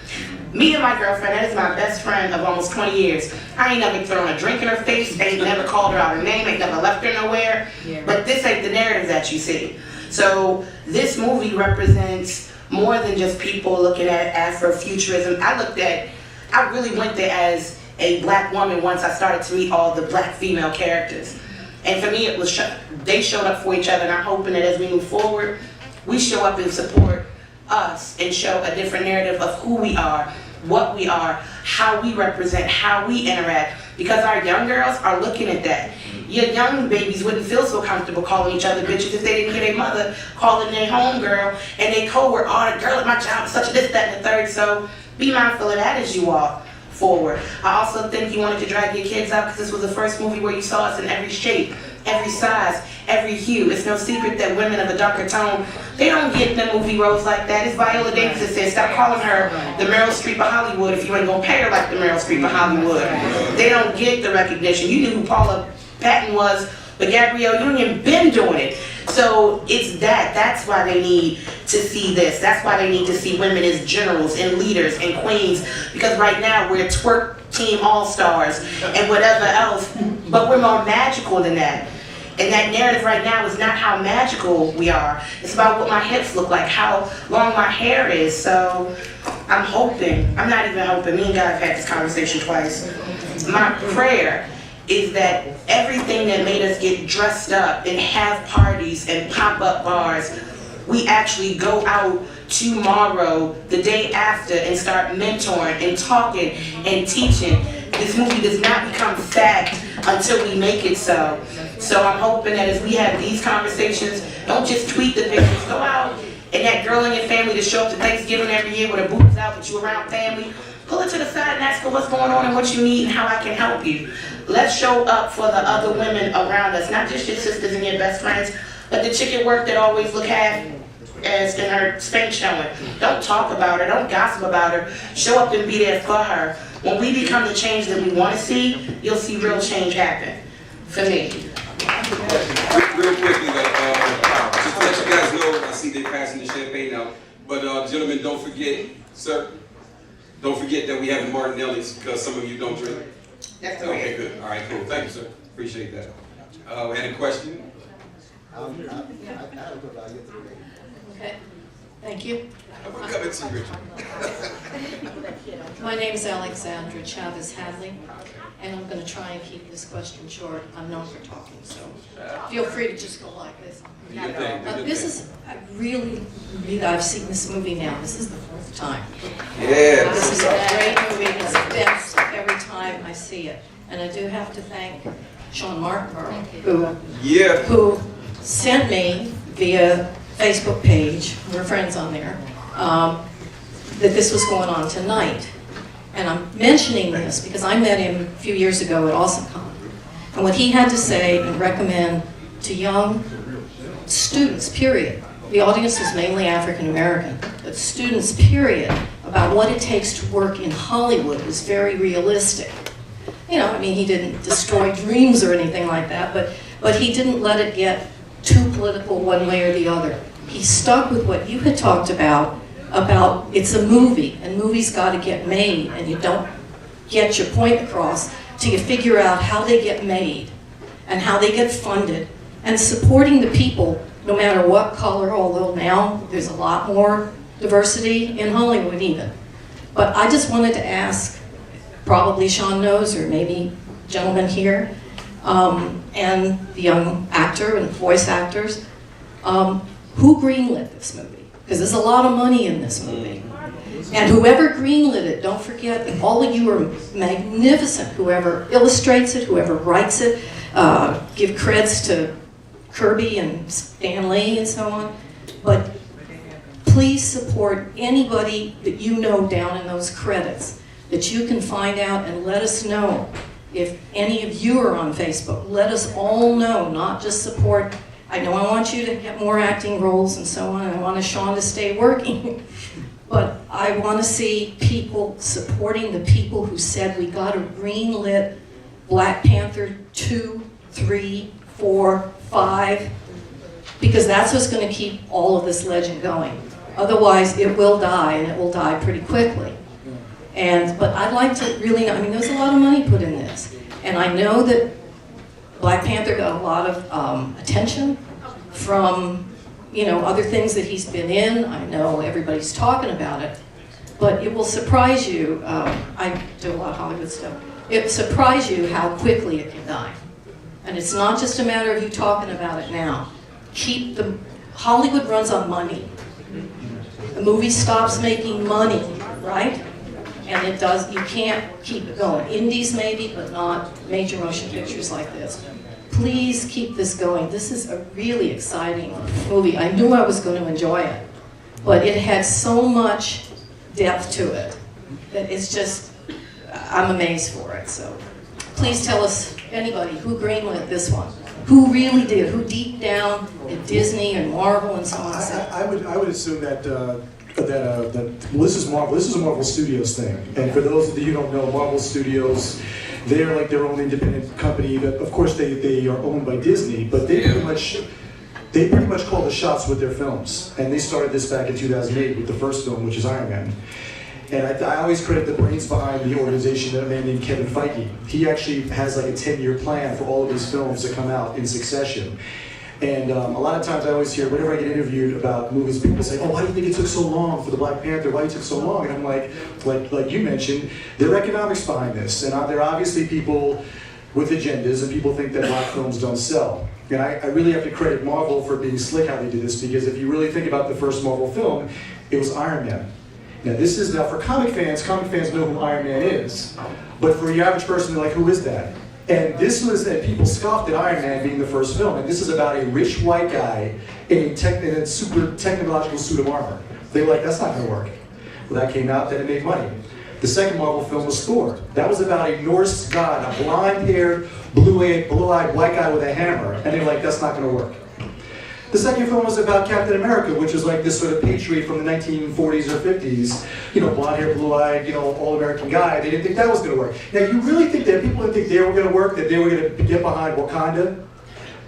Me and my girlfriend, that is my best friend of almost 20 years. I ain't never thrown a drink in her face, ain't never called her out her name, ain't never left her nowhere. But this ain't the narrative that you see. So this movie represents more than just people looking at Afrofuturism. I really went there as a black woman once I started to meet all the black female characters. And for me, it was they showed up for each other, and I'm hoping that as we move forward, we show up and support us and show a different narrative of who we are, what we are, how we represent, how we interact, because our young girls are looking at that. Your young babies wouldn't feel so comfortable calling each other bitches if they didn't hear their mother calling their homegirl and their coworker, oh, the girl at my job, such a this, that, and the third. So be mindful of that as you walk forward. I also think you wanted to drag your kids out because this was the first movie where you saw us in every shape, every size, every hue. It's no secret that women of a darker tone, they don't get the movie roles like that. It's Viola Davis that says, stop calling her the Meryl Streep of Hollywood if you ain't gonna pay her like the Meryl Streep of Hollywood. They don't get the recognition. You knew who Paula Patton was, but Gabrielle Union been doing it. So it's that's why they need to see this. That's why they need to see women as generals and leaders and queens, because right now we're twerk team all-stars and whatever else, but we're more magical than that. And that narrative right now is not how magical we are. It's about what my hips look like, how long my hair is. So I'm not even hoping, me and God have had this conversation twice. My prayer is that everything that made us get dressed up and have parties and pop-up bars, we actually go out tomorrow, the day after, and start mentoring and talking and teaching. This movie does not become fact until we make it so. So I'm hoping that as we have these conversations, don't just tweet the pictures, go out and that girl in your family to show up to Thanksgiving every year with her boobs out but you around family, pull her to the side and ask her what's going on and what you need and how I can help you. Let's show up for the other women around us, not just your sisters and your best friends, but the chick at work that always look half as in her spank showing. Don't talk about her, don't gossip about her, show up and be there for her. When we become the change that we want to see, you'll see real change happen. For me. Real quickly, just to let you guys know, I see they're passing the champagne out. But gentlemen, don't forget, sir, don't forget that we have the Martinellis, because some of you don't drink. That's okay. Good. All right, cool. Thank you, sir. Appreciate that. We had a question? Okay. Thank you. I'm coming to you, Richard. My name is Alexandra Chavez Hadley, and I'm going to try and keep this question short. I'm known for talking, so feel free to just go like this. This is, I've seen this movie now. This is the 4th time. Yeah. This is a great movie. It's the best every time I see it. And I do have to thank Sean Martinborough, who sent me via Facebook page, we're friends on there, that this was going on tonight. And I'm mentioning this because I met him a few years ago at AwesomeCon. And what he had to say and recommend to young students, period. The audience was mainly African American, but students, period, about what it takes to work in Hollywood was very realistic. You know, I mean, he didn't destroy dreams or anything like that, but he didn't let it get too political one way or the other. He stuck with what you had talked about it's a movie, and movies got to get made, and you don't get your point across till you figure out how they get made and how they get funded, and supporting the people no matter what color, although now there's a lot more diversity in Hollywood even. But I just wanted to ask, probably Sean knows, or maybe gentlemen here, and the young actor and voice actors, who greenlit this movie? Because there's a lot of money in this movie. And whoever greenlit it, don't forget that all of you are magnificent. Whoever illustrates it, whoever writes it, give creds to Kirby and Stan Lee and so on. But please support anybody that you know down in those credits that you can find out, and let us know if any of you are on Facebook. Let us all know, not just support. I know I want you to get more acting roles and so on, and I want Sean to stay working. But I want to see people supporting the people who said we got to greenlit Black Panther 2, 3, 4, 5, because that's what's going to keep all of this legend going. Otherwise, it will die, and it will die pretty quickly. But I'd like to really know, I mean, there's a lot of money put in this. And I know that Black Panther got a lot of attention from, you know, other things that he's been in. I know everybody's talking about it. But it will surprise you, I do a lot of Hollywood stuff, it will surprise you how quickly it can die. And it's not just a matter of you talking about it now. Hollywood runs on money. The movie stops making money, right? And it does, you can't keep it going. Indies maybe, but not major motion pictures like this. Please keep this going. This is a really exciting movie. I knew I was going to enjoy it, but it had so much depth to it that it's just, I'm amazed for it. So please tell us, anybody, who greenlit this one? Who really did? Who deep down at Disney and Marvel and so on? I would assume that this is Marvel. This is a Marvel Studios thing. And for those of you who don't know, Marvel Studios, they're like their own independent company. That, of course, they are owned by Disney, but they pretty much call the shots with their films. And they started this back in 2008 with the first film, which is Iron Man. And I always credit the brains behind the organization, a man named Kevin Feige. He actually has like a 10-year plan for all of his films to come out in succession. And a lot of times I always hear, whenever I get interviewed about movies, people say, oh, why do you think it took so long for the Black Panther? Why it took so long? And I'm like you mentioned, there are economics behind this. And there are obviously people with agendas, and people think that black films don't sell. And I really have to credit Marvel for being slick how they did this, because if you really think about the first Marvel film, it was Iron Man. Now now for comic fans know who Iron Man is. But for the average person, they're like, who is that? And this was that people scoffed at Iron Man being the first film, and this is about a rich white guy in a super technological suit of armor. They were like, that's not gonna work. Well, that came out, then it made money. The second Marvel film was Thor. That was about a Norse god, a blonde-haired, blue-eyed white guy with a hammer, and they were like, that's not gonna work. The second film was about Captain America, which was like this sort of patriot from the 1940s or 50s, you know, blonde-haired, blue-eyed, you know, all-American guy. They didn't think that was going to work. Now, you really think that people didn't think they were going to work, that they were going to get behind Wakanda,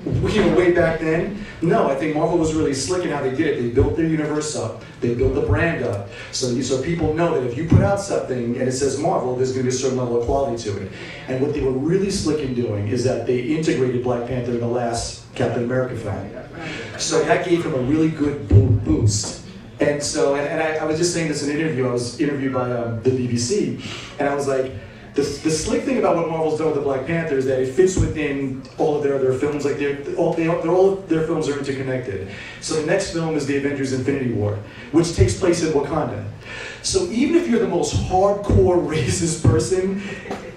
you know, way back then? No, I think Marvel was really slick in how they did it. They built their universe up. They built the brand up. So people know that if you put out something and it says Marvel, there's going to be a certain level of quality to it. And what they were really slick in doing is that they integrated Black Panther in the last Captain America film. So that gave him a really good boost. And so, and I was just saying this in an interview. I was interviewed by the BBC, and I was like, the slick thing about what Marvel's done with the Black Panther is that it fits within all of their other films. Like all of their films are interconnected. So the next film is the Avengers: Infinity War, which takes place in Wakanda. So even if you're the most hardcore racist person,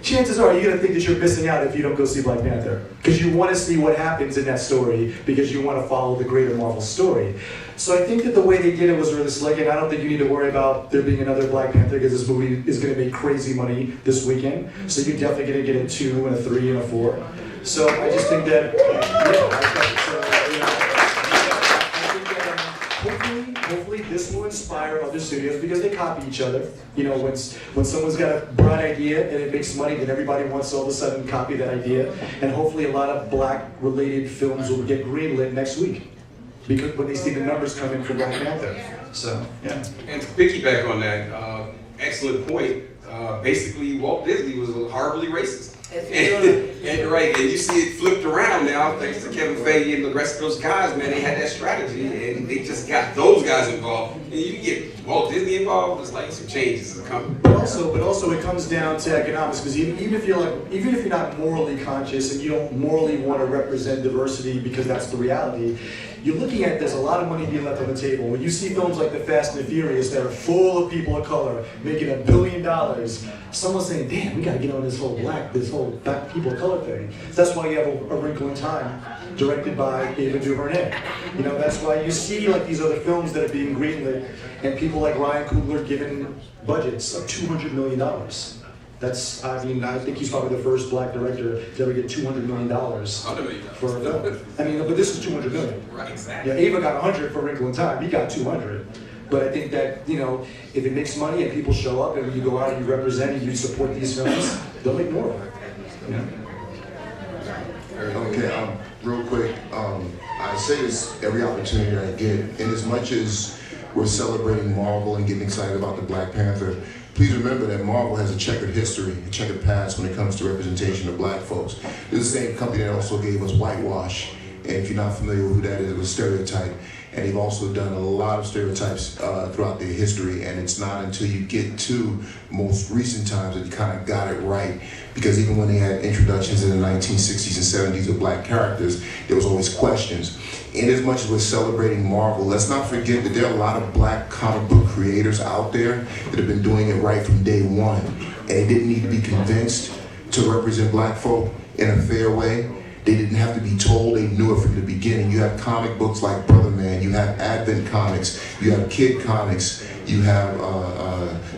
chances are you're going to think that you're missing out if you don't go see Black Panther. Because you want to see what happens in that story, because you want to follow the greater Marvel story. So I think that the way they did it was really slick, and I don't think you need to worry about there being another Black Panther, because this movie is going to make crazy money this weekend. So you're definitely going to get a 2 and a 3 and a 4. So I just think that, hopefully this will inspire other studios, because they copy each other. You know, when someone's got a bright idea and it makes money, then everybody wants to all of a sudden copy that idea. And hopefully a lot of black-related films will get greenlit next week, because when they see the numbers come in for Black Panther. So, yeah. And to piggyback on that, excellent point. Basically, Walt Disney was horribly racist. And right, and you see it flipped around now, thanks to Kevin Feige and the rest of those guys, man. They had that strategy, and they just got those guys involved. And you get Walt Disney involved, it's like some changes are coming. But also, it comes down to economics, because even if you're not morally conscious and you don't morally want to represent diversity because that's the reality, you're looking at there's a lot of money being left on the table. When you see films like The Fast and the Furious that are full of people of color making $1 billion, someone's saying, "Damn, we got to get on this whole black people of color thing." So that's why you have A Wrinkle in Time, directed by Ava DuVernay. You know, that's why you see like these other films that are being greenlit, and people like Ryan Coogler given budgets of $200 million. That's, I think he's probably the first black director to ever get $200 million for a film. But this is $200 million. Right, exactly. Yeah, Ava got 100 for Wrinkle in Time. He got 200. But I think that, if it makes money and people show up and you go out and you represent and you support these films, they'll make more of it. Okay, real quick, I say this every opportunity I get, and as much as we're celebrating Marvel and getting excited about the Black Panther, please remember that Marvel has a checkered history, a checkered past when it comes to representation of black folks. This is the same company that also gave us Whitewash, and if you're not familiar with who that is, it was Stereotype. And they've also done a lot of stereotypes throughout their history, and it's not until you get to most recent times that you kind of got it right. Because even when they had introductions in the 1960s and 70s of black characters, there was always questions. In as much as we're celebrating Marvel, let's not forget that there are a lot of black comic book creators out there that have been doing it right from day one. And they didn't need to be convinced to represent black folk in a fair way. They didn't have to be told, they knew it from the beginning. You have comic books like Brother Man, you have Advent Comics, you have Kid Comics, you have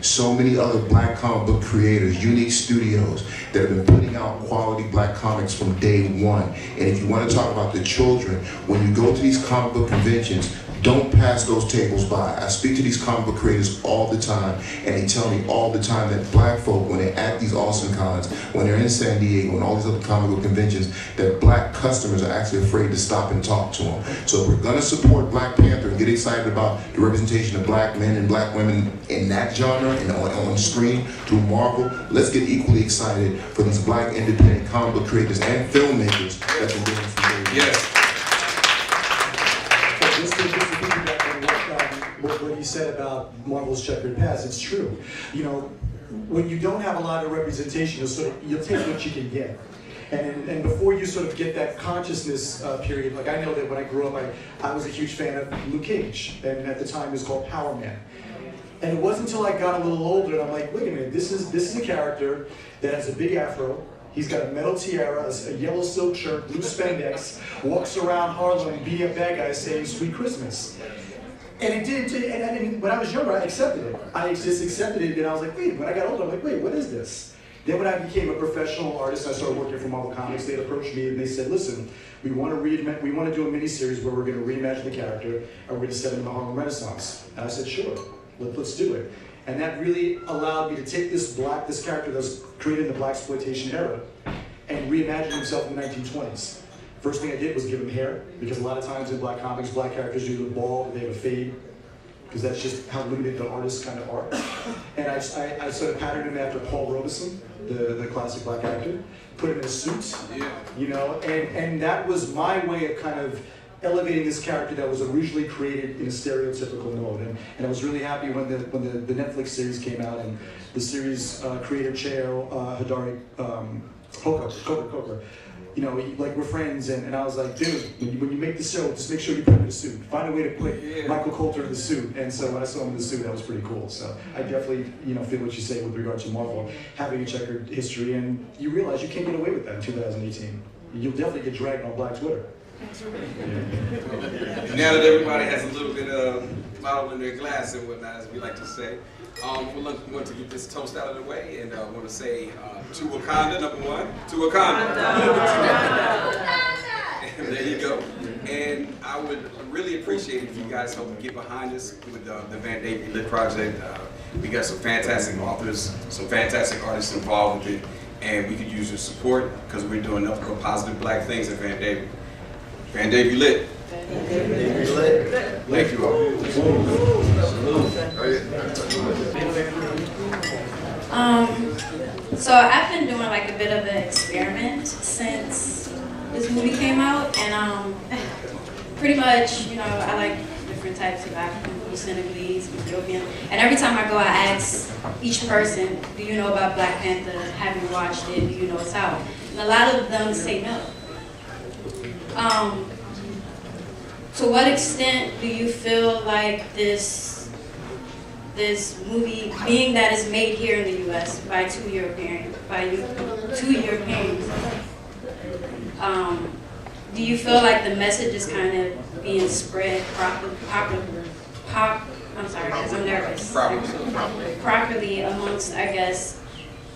so many other black comic book creators, unique studios that have been putting out quality black comics from day one. And if you want to talk about the children, when you go to these comic book conventions, don't pass those tables by. I speak to these comic book creators all the time, and they tell me all the time that black folk, when they're at these awesome cons, when they're in San Diego and all these other comic book conventions, that black customers are actually afraid to stop and talk to them. So if we're gonna support Black Panther and get excited about the representation of black men and black women in that genre and on screen through Marvel, let's get equally excited for these black independent comic book creators and filmmakers that have been doing from day one. Yes. What you said about Marvel's checkered past, it's true. When you don't have a lot of representation, you'll take what you can get. And before you sort of get that consciousness period, like I know that when I grew up, I was a huge fan of Luke Cage, and at the time it was called Power Man. And it wasn't until I got a little older and I'm like, wait a minute, this is a character that has a big afro. He's got a metal tiara, a yellow silk shirt, blue spandex, walks around Harlem beating up bad guys saying "Sweet Christmas." And it did, and when I was younger, I accepted it. I just accepted it, and I was like, wait, when I got older, I'm like, wait, what is this? Then when I became a professional artist, I started working for Marvel Comics, they approached me and they said, listen, we want to do a mini-series where we're going to reimagine the character, and we're going to set it in the Harlem Renaissance. And I said, sure, let's do it. And that really allowed me to take this character that was created in the blaxploitation era and reimagine himself in the 1920s. First thing I did was give him hair, because a lot of times in black comics, black characters do the bald, they have a fade, because that's just how limited the artists kind of are. And I sort of patterned him after Paul Robeson, the classic black actor, put him in a suit, and that was my way of kind of elevating this character that was originally created in a stereotypical mode. And I was really happy when the Netflix series came out, and the series creator Cheo Hodari Coker, we're friends, and I was like, dude, when you make the show, just make sure you put him in a suit. Find a way to put Michael Coulter in the suit. And so when I saw him in the suit, that was pretty cool. So I definitely, feel what you say with regard to Marvel having a checkered history, and you realize you can't get away with that in 2018. You'll definitely get dragged on Black Twitter. Now that everybody has a little bit of bottle in their glass and whatnot, as we like to say, we want to get this toast out of the way, and I want to say to Wakanda, number one, to Wakanda. There you go. And I would really appreciate it if you guys help me get behind us with the vandabry-Lit project. We got some fantastic authors, some fantastic artists involved with it, and we could use your support because we're doing nothing but positive black things at vandabry. vandabry-Lit. Thank you all. So I've been doing like a bit of an experiment since this movie came out, and pretty much, you know, I like different types of African food, Senegalese, Ethiopian, and every time I go, I ask each person, do you know about Black Panther? Have you watched it? Do you know it's out? And a lot of them say no. To what extent do you feel like this movie, being that it's made here in the U.S. by two Europeans, do you feel like the message is kind of being spread properly amongst, I guess,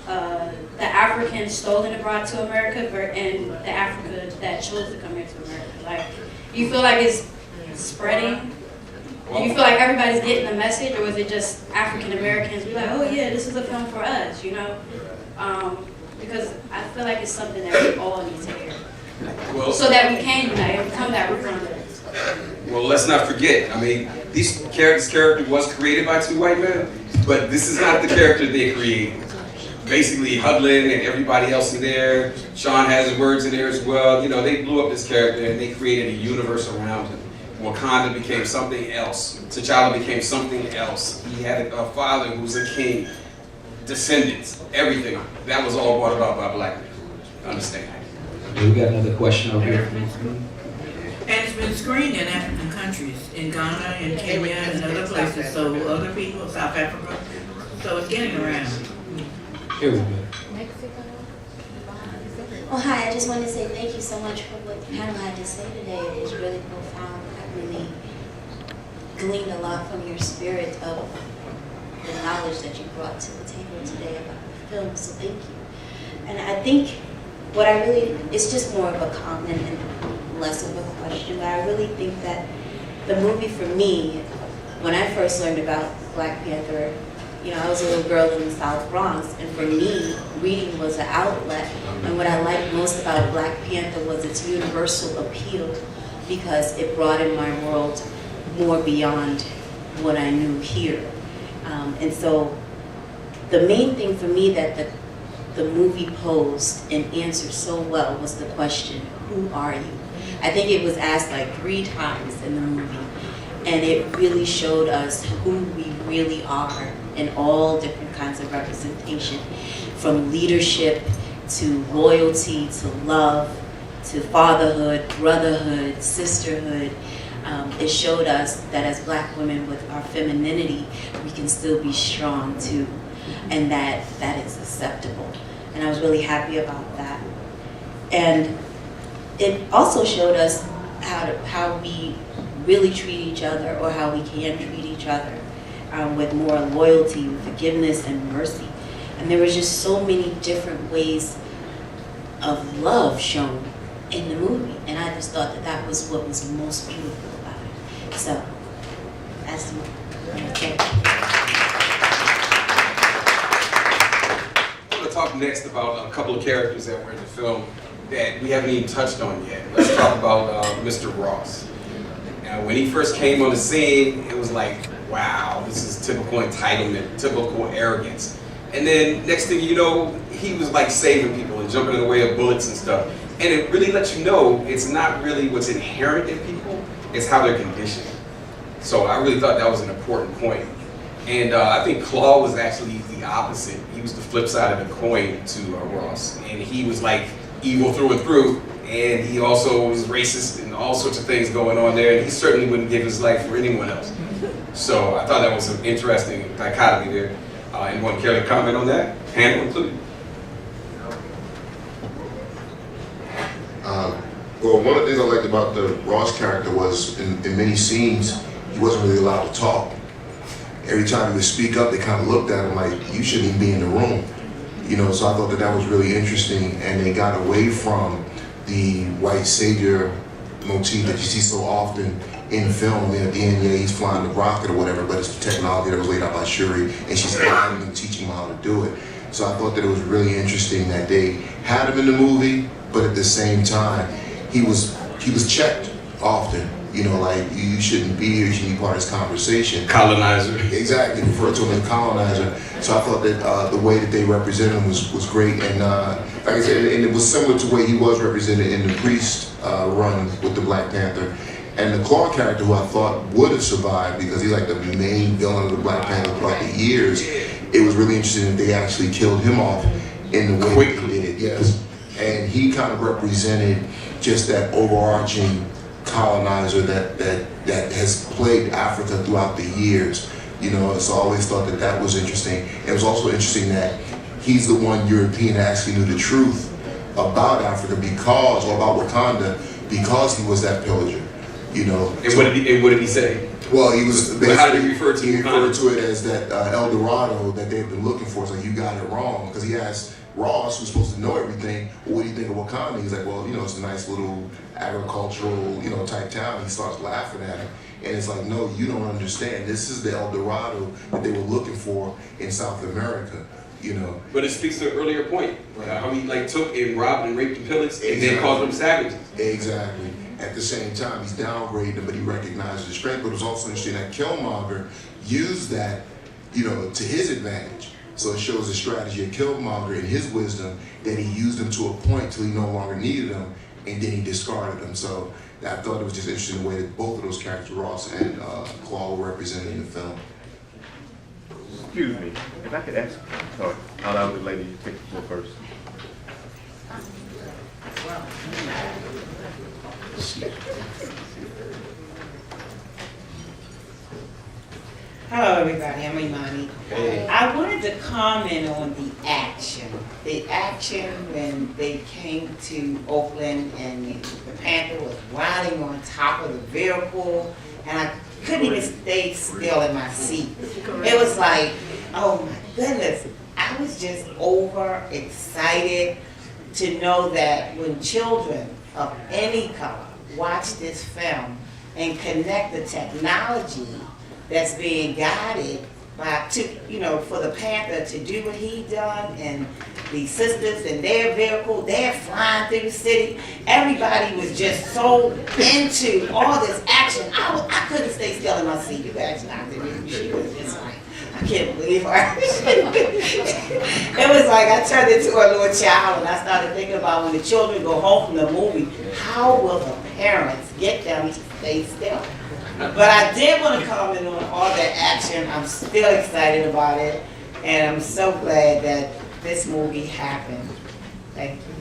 the Africans stolen and brought to America and the Africa that chose to come here to America? Like, do you feel like it's spreading? Do you feel like everybody's getting the message, or is it just African Americans be like, oh yeah, this is a film for us, you know? Because I feel like it's something that we all need to hear. Well, so that we can unite and become that referendum. Well, let's not forget, I mean, this character was created by two white men, but this is not the character they created. Basically, Hudlin and everybody else in there, Sean has his words in there as well. You know, they blew up this character and they created a universe around him. Wakanda became something else. T'Challa became something else. He had a father who was a king, descendants, everything. That was all brought about by Black men. Understand? We got another question over here. And it's been screened in African countries, in Ghana, in Kenya, and other places. So other people, South Africa. So it's getting around. Here we go. Well, hi, I just wanted to say thank you so much for what the panel had to say today. It was really profound. I really gleaned a lot from your spirit of the knowledge that you brought to the table today about the film, so thank you. And I think what I really, it's just more of a comment and less of a question, but I really think that the movie for me, when I first learned about Black Panther, you know, I was a little girl in the South Bronx, and for me, reading was an outlet. And what I liked most about Black Panther was its universal appeal, because it broadened my world more beyond what I knew here. And so the main thing for me that the movie posed and answered so well was the question, who are you? I think it was asked like 3 times in the movie, and it really showed us who we really are in all different kinds of representation, from leadership to loyalty to love to fatherhood, brotherhood, sisterhood. It showed us that as Black women with our femininity, we can still be strong too, and that is acceptable. And I was really happy about that. And it also showed us how we really treat each other, or how we can treat each other with more loyalty, forgiveness, and mercy. And there was just so many different ways of love shown in the movie. And I just thought that was what was most beautiful about it. So, that's my thank you. I want to talk next about a couple of characters that were in the film that we haven't even touched on yet. Let's talk about Mr. Ross. Now, when he first came on the scene, it was like, wow, this is typical entitlement, typical arrogance. And then next thing you know, he was like saving people and jumping in the way of bullets and stuff. And it really lets you know it's not really what's inherent in people, it's how they're conditioned. So I really thought that was an important point. And I think Claw was actually the opposite. He was the flip side of the coin to Ross. And he was like evil through and through. And he also was racist and all sorts of things going on there. And he certainly wouldn't give his life for anyone else. So I thought that was an interesting dichotomy there. Anyone care to comment on that? Panel included. Well, one of the things I liked about the Ross character was in many scenes, he wasn't really allowed to talk. Every time he would speak up, they kind of looked at him like, you shouldn't even be in the room. You know, so I thought that was really interesting, and they got away from the white savior motif that you see so often in film. And at the end, yeah, he's flying the rocket or whatever, but it's the technology that was laid out by Shuri, and she's guiding him, teaching him how to do it. So I thought that it was really interesting that they had him in the movie, but at the same time, he was checked often. You know, like, you shouldn't be here, you shouldn't be part of this conversation. Colonizer. Exactly, refer to him as a colonizer. So I thought that the way that they represented him was great, and like I said, and it was similar to the way he was represented in the Priest run with the Black Panther. And the Claw character, who I thought would have survived because he's like the main villain of the Black Panther throughout the years, it was really interesting that they actually killed him off in the way they did it, yes. And he kind of represented just that overarching colonizer that has plagued Africa throughout the years. You know, so I always thought that that was interesting. It was also interesting that he's the one European that actually knew the truth about Africa because, or about Wakanda, because he was that pillager. You know. And what did he say? Well, he was basically, how did he refer to he referred to it as that El Dorado that they've been looking for. It's like, you got it wrong, because he asked Ross, who's supposed to know everything, well, what do you think of Wakanda? He's like, well, you know, it's a nice little agricultural, you know, type town. He starts laughing at him. And it's like, no, you don't understand. This is the El Dorado that they were looking for in South America, you know. But it speaks to an earlier point. How he like took and robbed and raped and pillaged and then called them savages. Exactly. At the same time, he's downgrading them, but he recognizes the strength. But it was also interesting that Killmonger used that, you know, to his advantage. So it shows the strategy of Killmonger and his wisdom, that he used them to a point till he no longer needed them, and then he discarded them. So I thought it was just interesting the way that both of those characters, Ross and Claw, were represented in the film. Excuse me, if I could ask, sorry, I'll allow the lady to take the floor first. Hello everybody, I'm Imani. Hey. I wanted to comment on the action. The action when they came to Oakland and the Panther was riding on top of the vehicle, and I couldn't even stay still in my seat. It was like, oh my goodness, I was just overexcited to know that when children of any color watch this film and connect the technology that's being guided by, you know, for the Panther to do what he done, and the sisters in their vehicle, they're flying through the city. Everybody was just so into all this action. I couldn't stay still in my seat. You guys knocked me. She was just like, I can't believe her. It was like I turned into a little child, and I started thinking about when the children go home from the movie, how will the parents get them to stay still? But I did want to comment on all that action. I'm still excited about it, and I'm so glad that this movie happened. Thank you.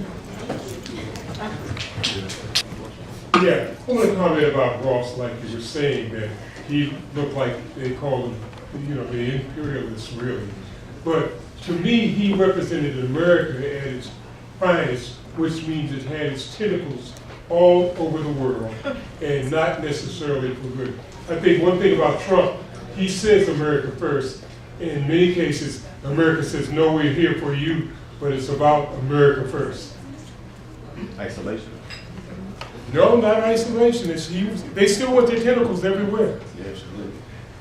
Yeah, I want to comment about Ross, like you were saying, that he looked like they called him, you know, the imperialist, really. But to me, he represented America at its finest, which means it had its tentacles all over the world, and not necessarily for good. I think one thing about Trump, he says America first. In many cases, America says, no, we're here for you, but it's about America first. Isolation? No, not isolation. They still want their tentacles everywhere. Yeah, absolutely.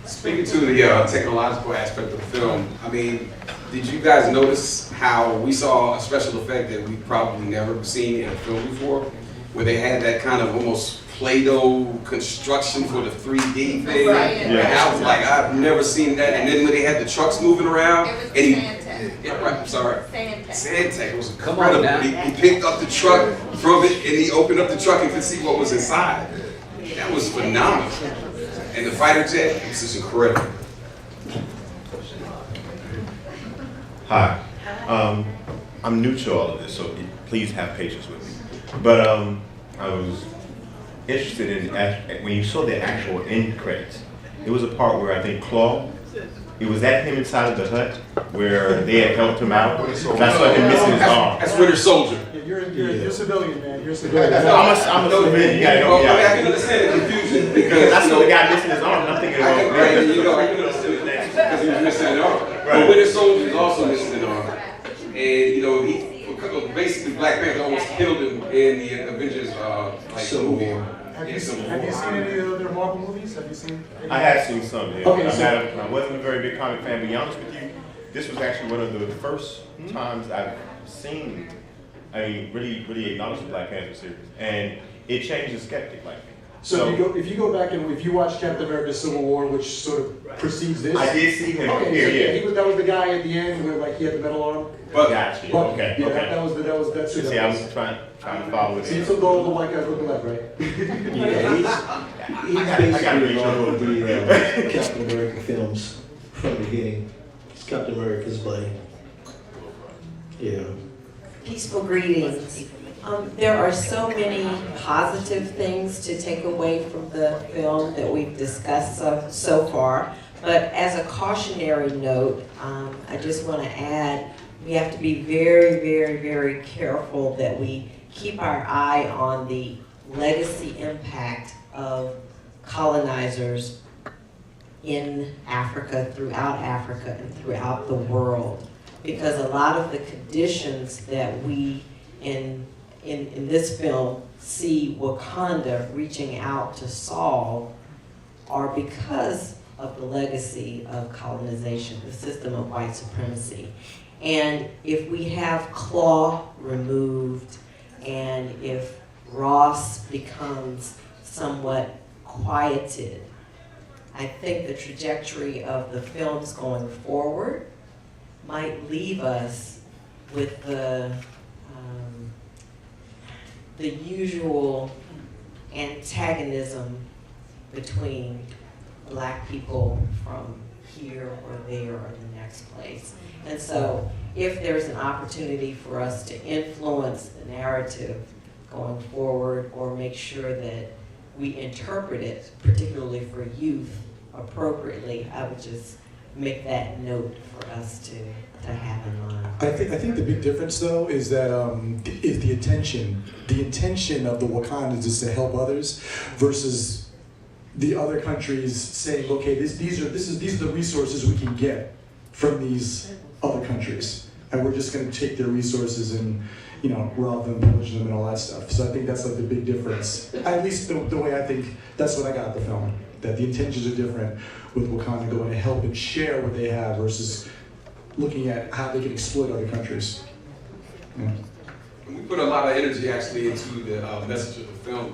Speaking to the technological aspect of the film, I mean, did you guys notice how we saw a special effect that we've probably never seen in a film before, where they had that kind of almost Play-Doh construction for the 3D thing? Right. And I was like, I've never seen that. And then when they had the trucks moving around, and I'm sorry, Sandtech was incredible. He picked up the truck from it, and he opened up the truck and could see what was inside. That was phenomenal. And the fighter jet, this is incredible. Hi, I'm new to all of this, so please have patience with me. But I was interested in, when you saw the actual end credits, it was a part where I think Claw, it was that him inside of the hut where they had helped him out. And I saw him missing his arm. That's Winter Soldier. You're a civilian, man. You're a civilian. I'm a civilian. You gotta know me. I can understand the confusion because I saw the guy missing his arm. I'm thinking, I can understand that because he was missing an arm. But Winter Soldier is also missing an arm, and you know he basically Black Panther almost killed him in the Avengers movie. Have you seen any of their Marvel movies? Have you seen? I have seen some. Yeah. Okay, I wasn't a very big comic fan, to be honest with you. This was actually one of the first times I've seen, I mean, really acknowledge the Black Panther series, and it changed the skeptic like me. So if you go back and if you watch Captain America: Civil War, which sort of precedes this, I did see him. Okay, Yeah. that was the guy at the end where like he had the metal arm. Gotcha. Okay. Yeah, Okay. That's who See, that I was. was trying to follow it. See, you took all the white guys looking left, right? Yeah, he's basically in all of the Captain America films from the beginning. It's Captain America's buddy. Yeah. Peaceful greetings. There are so many positive things to take away from the film that we've discussed so far. But as a cautionary note, I just want to add, we have to be very, very, very careful that we keep our eye on the legacy impact of colonizers in Africa, and throughout the world. Because a lot of the conditions that we in this film see Wakanda reaching out to solve are because of the legacy of colonization, the system of white supremacy. And if we have Claw removed, and if Ross becomes somewhat quieted, I think the trajectory of the films going forward might leave us with the usual antagonism between Black people from here or there or the next place. And so if there's an opportunity for us to influence the narrative going forward or make sure that we interpret it, particularly for youth, appropriately, I would just make that note for us to have in mind. I think the big difference though is that is the intention. The intention of the Wakandans is to help others versus the other countries saying, okay, these are the resources we can get from these other countries, and we're just going to take their resources and rob them, pillage them, and all that stuff. So I think that's like the big difference. At least the way I think, that's what I got at the film. That the intentions are different with Wakanda going to help and share what they have versus looking at how they can exploit other countries. Yeah. We put a lot of energy actually into the message of the film,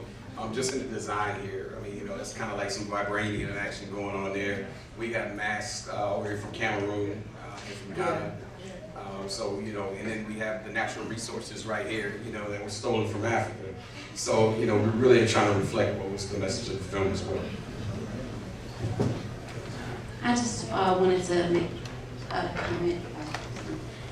just in the design here. I mean, that's kind of like some vibranium action going on there. We have masks over here from Cameroon and from Ghana. So, and then we have the natural resources right here, that were stolen from Africa. So, we're really trying to reflect what was the message of the film as well. I just wanted to make a comment.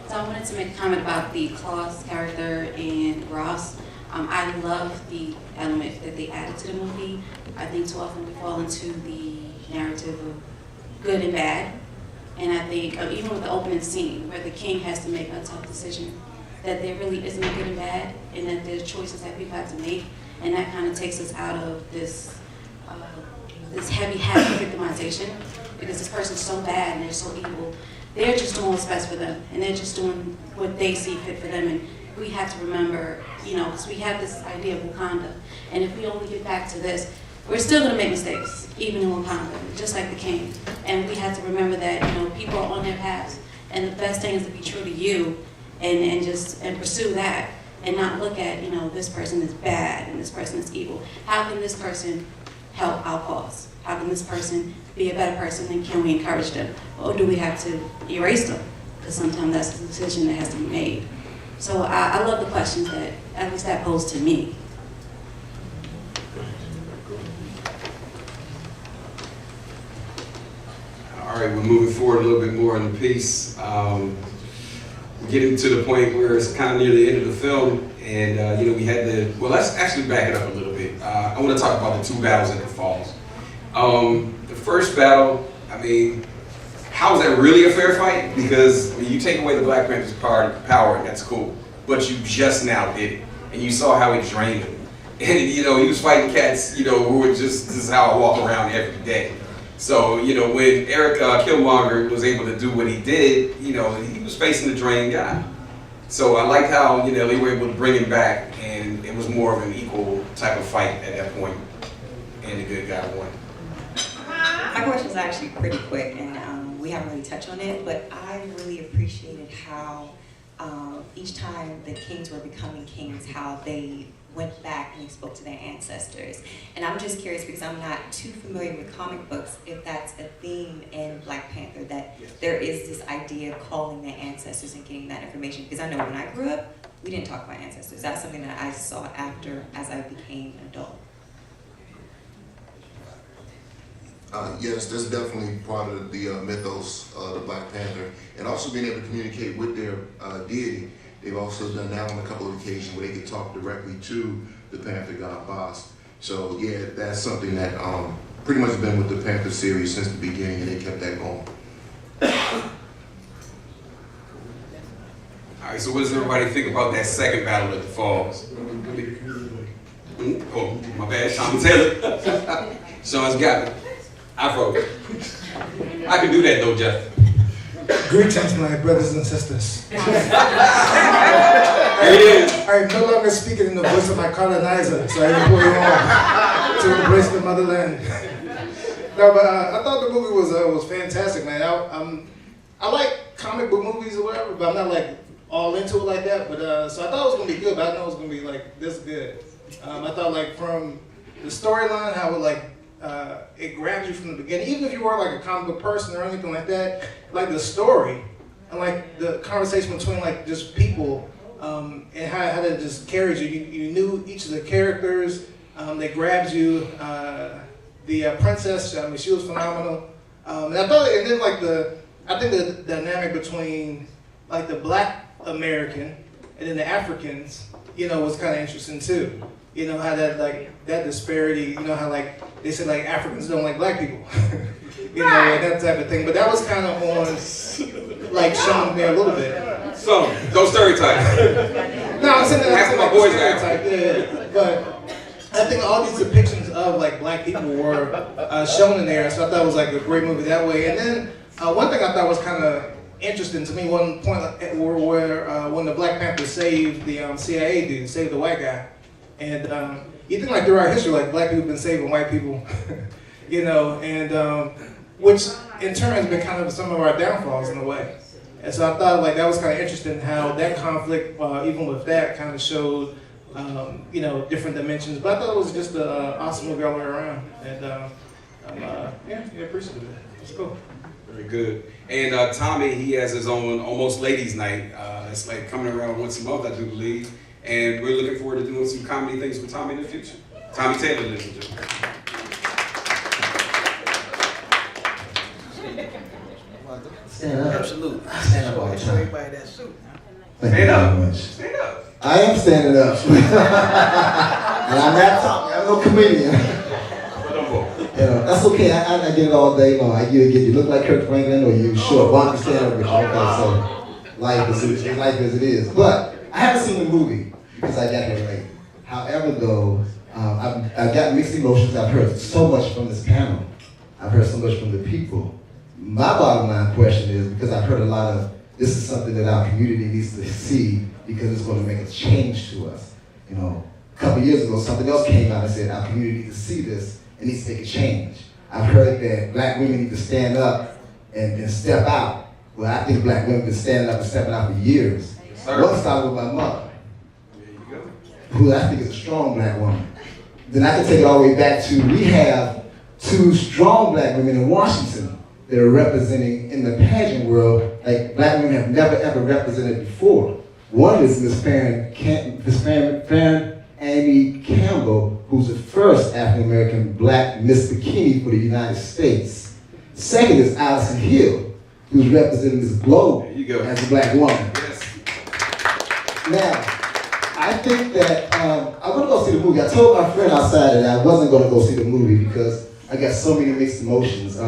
So I wanted to make a comment about the Claus character and Ross. I love the element that they added to the movie. I think too often we fall into the narrative of good and bad. And I think even with the opening scene where the king has to make a tough decision, that there really isn't a good and bad, and that there's choices that people have to make. And that kind of takes us out of this heavy-handed victimization, because this person's so bad and they're so evil. They're just doing what's best for them, and they're just doing what they see fit for them. And we have to remember, because we have this idea of Wakanda, and if we only get back to this, we're still going to make mistakes, even in Wakanda, just like the king. And we have to remember that, people are on their paths, and the best thing is to be true to you, and pursue that, and not look at, this person is bad and this person is evil. How can this person help our cause? How can this person be a better person, and can we encourage them? Or do we have to erase them? Because sometimes that's a decision that has to be made. So I love the questions that, at least that posed to me. All right, we're moving forward a little bit more in the piece. We're getting to the point where it's kind of near the end of the film, and we had let's actually back it up a little bit. I want to talk about the two battles at the falls. The first battle, how is that really a fair fight? Because you take away the Black Panther's power, and that's cool, but you just now did it, and you saw how he drained him. And he was fighting cats, who were just, this is how I walk around every day. So, when Eric Killmonger was able to do what he did, he was facing the drained guy. So I liked how, they were able to bring him back, and it was more of an equal type of fight at that point, and the good guy won. My question is actually pretty quick, and we haven't really touched on it, but I really appreciated how each time the kings were becoming kings, how they went back and they spoke to their ancestors. And I'm just curious, because I'm not too familiar with comic books, if that's a theme in Black Panther, that there is this idea of calling their ancestors and getting that information. Because I know when I grew up, we didn't talk about ancestors. That's something that I saw after, as I became an adult. Yes, that's definitely part of the mythos of the Black Panther, and also being able to communicate with their deity. They've also done that on a couple of occasions where they could talk directly to the Panther god Boss. So yeah, that's something that pretty much been with the Panther series since the beginning, and they kept that going. All right, so what does everybody think about that second battle at the Falls? Oh, my bad, Sean Taylor. Sean's got it. Afro. I can do that though, Jeff. Greetings, my brothers and sisters. Here it is. I am no longer speaking in the voice of my colonizer, so I am going on to embrace the motherland. No, but I thought the movie was fantastic, man. I like comic book movies or whatever, but I'm not like all into it like that. But so I thought it was gonna be good, but I didn't know it was gonna be like this good. I thought like from the storyline, how it like it grabs you from the beginning, even if you were like a comic book person or anything like that, like the story and like the conversation between like just people and how that just carries you. You knew each of the characters, they grabbed you. The princess, I mean, she was phenomenal. And I thought, and then like I think the dynamic between like the Black American and then the Africans, you know, was kind of interesting too. You know, how that like that disparity, you know, how like they say like Africans don't like Black people, you know, like that type of thing. But that was kind of on, like shown there a little bit. So, don't stereotype. No, I'm saying that Half of my boys are stereotype, yeah. But I think all these depictions of like Black people were shown in there, so I thought it was like a great movie that way. And then one thing I thought was kind of interesting to me, one point where when the Black Panther saved the CIA dude, saved the white guy. And you think like throughout history, like Black people have been saving white people, you know, and which in turn has been kind of some of our downfalls in a way. And so I thought like that was kind of interesting how that conflict, even with that, kind of showed, you know, different dimensions. But I thought it was just an awesome movie all the way around. And yeah, appreciative of it. It's cool. Very good. And Tommy, he has his own Almost Ladies Night. It's like coming around once a month, I do believe. And we're looking forward to doing some comedy things with Tommy in the future. Tommy Taylor, ladies and gentlemen. Stand up. Absolutely. Stand up all the Show time. everybody that suit. Stand up. Stand up. I am standing up. And I'm not talking. I'm no comedian. You know, that's okay. I get it all day long. You look like Kirk Franklin or you short. One can stand up with you. Okay, so life as it is. But I haven't seen the movie because I got here late. However, though, I've got mixed emotions. I've heard so much from this panel. I've heard so much from the people. My bottom line question is, because I've heard a lot of, this is something that our community needs to see because it's going to make a change to us. You know, a couple of years ago, something else came out and said our community needs to see this and needs to make a change. I've heard that Black women need to stand up and step out. Well, I think Black women have been standing up and stepping out for years. One started with my mother, who I think is a strong Black woman. Then I can take it all the way back to, we have two strong Black women in Washington that are representing in the pageant world like Black women have never ever represented before. One is Miss Farron Amy Campbell, who's the first African American Black Miss Bikini for the United States. Second is Allison Hill, who's representing this globe as a Black woman. Now, I think that I'm gonna go see the movie. I told my friend outside that I wasn't gonna go see the movie because I got so many mixed emotions.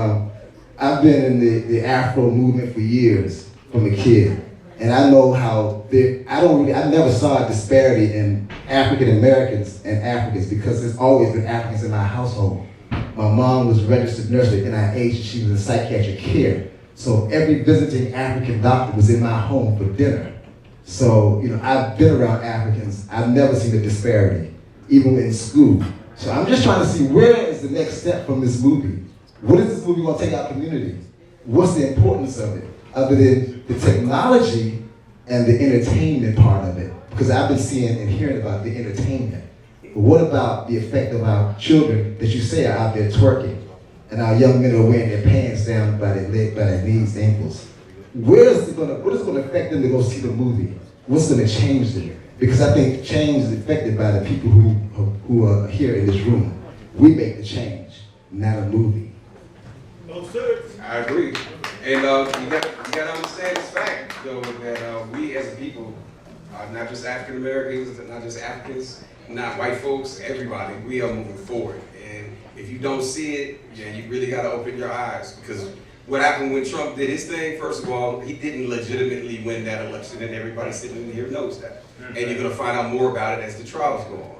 I've been in the Afro movement for years from a kid. And I know how I never saw a disparity in African Americans and Africans because there's always been Africans in my household. My mom was a registered nurse at NIH, and she was in psychiatric care. So every visiting African doctor was in my home for dinner. So, you know, I've been around Africans. I've never seen a disparity, even in school. So I'm just trying to see where is the next step from this movie? What is this movie gonna take our community? What's the importance of it? Other than the technology and the entertainment part of it. Because I've been seeing and hearing about the entertainment. But what about the effect of our children that you say are out there twerking, and our young men are wearing their pants down by their leg, by their knees, ankles? What is it going to affect them to go see the movie? What's going to change them? Because I think change is affected by the people who are here in this room. We make the change, not a movie. No, sir. I agree. And you got to understand this fact, though, that we as a people, not just African Americans, not just Africans, not white folks, everybody, we are moving forward. And if you don't see it, yeah, you really got to open your eyes, because what happened when Trump did his thing, first of all, he didn't legitimately win that election, and everybody sitting in here knows that. And you're going to find out more about it as the trials go on.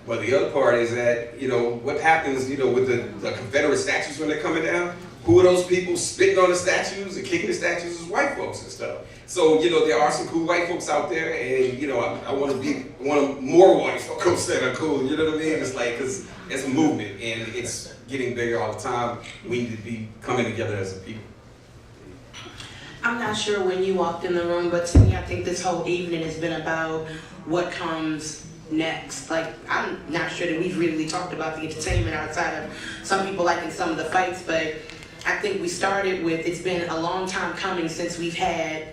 But the other part is that, what happens, with the Confederate statues when they're coming down, who are those people spitting on the statues and kicking the statues is white folks and stuff. So, there are some cool white folks out there, and, I want more white folks that are cool, you know what I mean? It's like, because it's a movement, and it's getting bigger all the time. We need to be coming together as a people. I'm not sure when you walked in the room, but to me, I think this whole evening has been about what comes next. Like, I'm not sure that we've really talked about the entertainment outside of some people liking some of the fights, but I think we started with, it's been a long time coming since we've had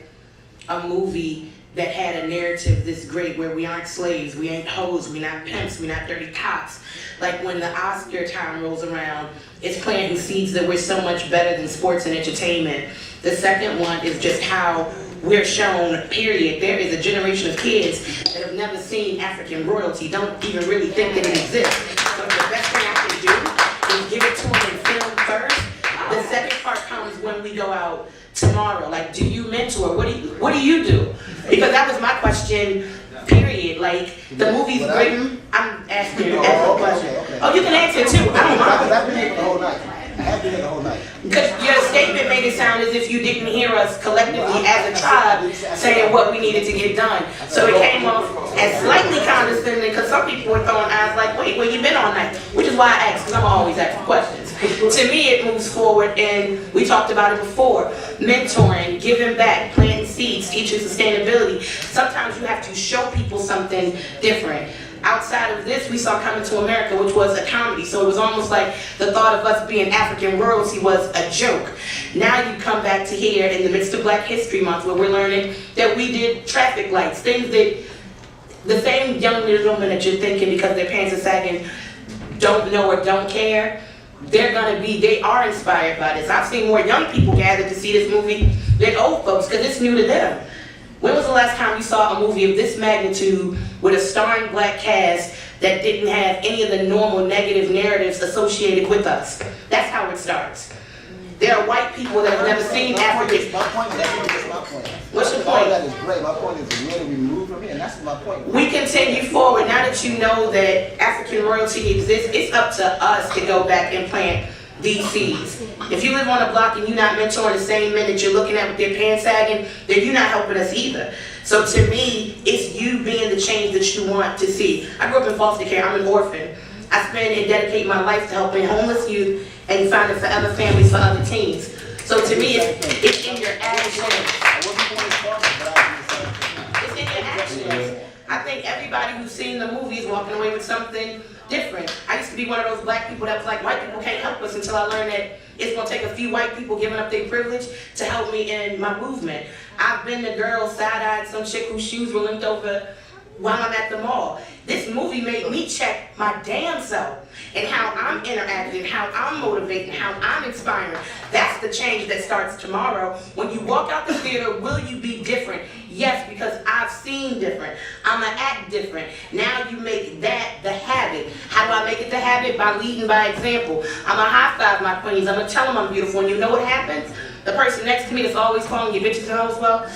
a movie that had a narrative this great, where we aren't slaves, we ain't hoes, we not pimps, we not dirty cops. Like, when the Oscar time rolls around, it's planting seeds that we're so much better than sports and entertainment. The second one is just how we're shown, period. There is a generation of kids that have never seen African royalty, don't even really think that it exists. So the best thing I can do is give it to them in film first. The second part comes when we go out tomorrow. Like, do you mentor? What do you do? Because that was my question, period. Like, the movie's great. I'm asking you a question. Oh, you can answer too. I don't mind. I've been here the whole night. I have been here the whole night. Because your statement made it sound as if you didn't hear us collectively as a tribe saying what we needed to get done. So it came off as slightly condescending, because some people were throwing eyes like, wait, where you been all night? Which is why I asked, because I'm always asking questions. To me, it moves forward, and we talked about it before. Mentoring, giving back, planting seeds, teaching sustainability. Sometimes you have to show people something different. Outside of this, we saw Coming to America, which was a comedy. So it was almost like the thought of us being African royalty was a joke. Now you come back to here in the midst of Black History Month, where we're learning that we did traffic lights, things that the same young women that you're thinking because their pants are sagging don't know or don't care. They are inspired by this. I've seen more young people gather to see this movie than old folks, because it's new to them. When was the last time you saw a movie of this magnitude with a starring Black cast that didn't have any of the normal negative narratives associated with us? That's how it starts. There are white people that have never seen Africans. My point is my point. What's your All point? that is great. My point is really removed from me, and that's my point. We continue forward. Now that you know that African royalty exists, it's up to us to go back and plant these seeds. If you live on a block and you're not mentoring the same men that you're looking at with their pants sagging, then you're not helping us either. So to me, it's you being the change that you want to see. I grew up in foster care. I'm an orphan. I spend and dedicate my life to helping homeless youth and finding forever families for other teens. So to me, it's in your actions. It's in your actions. I think everybody who's seen the movie is walking away with something different. I used to be one of those Black people that was like, white people can't help us, until I learned that it's gonna take a few white people giving up their privilege to help me in my movement. I've been the girl side-eyed some chick whose shoes were linked over while I'm at the mall. This movie made me check my damn self and how I'm interacting, how I'm motivating, how I'm inspiring. That's the change that starts tomorrow. When you walk out the theater, will you be different? Yes, because I've seen different. I'm gonna act different. Now you make that the habit. How do I make it the habit? By leading by example. I'm gonna high five my queens. I'm gonna tell them I'm beautiful. And you know what happens? The person next to me that's always calling you bitches and hoes, well,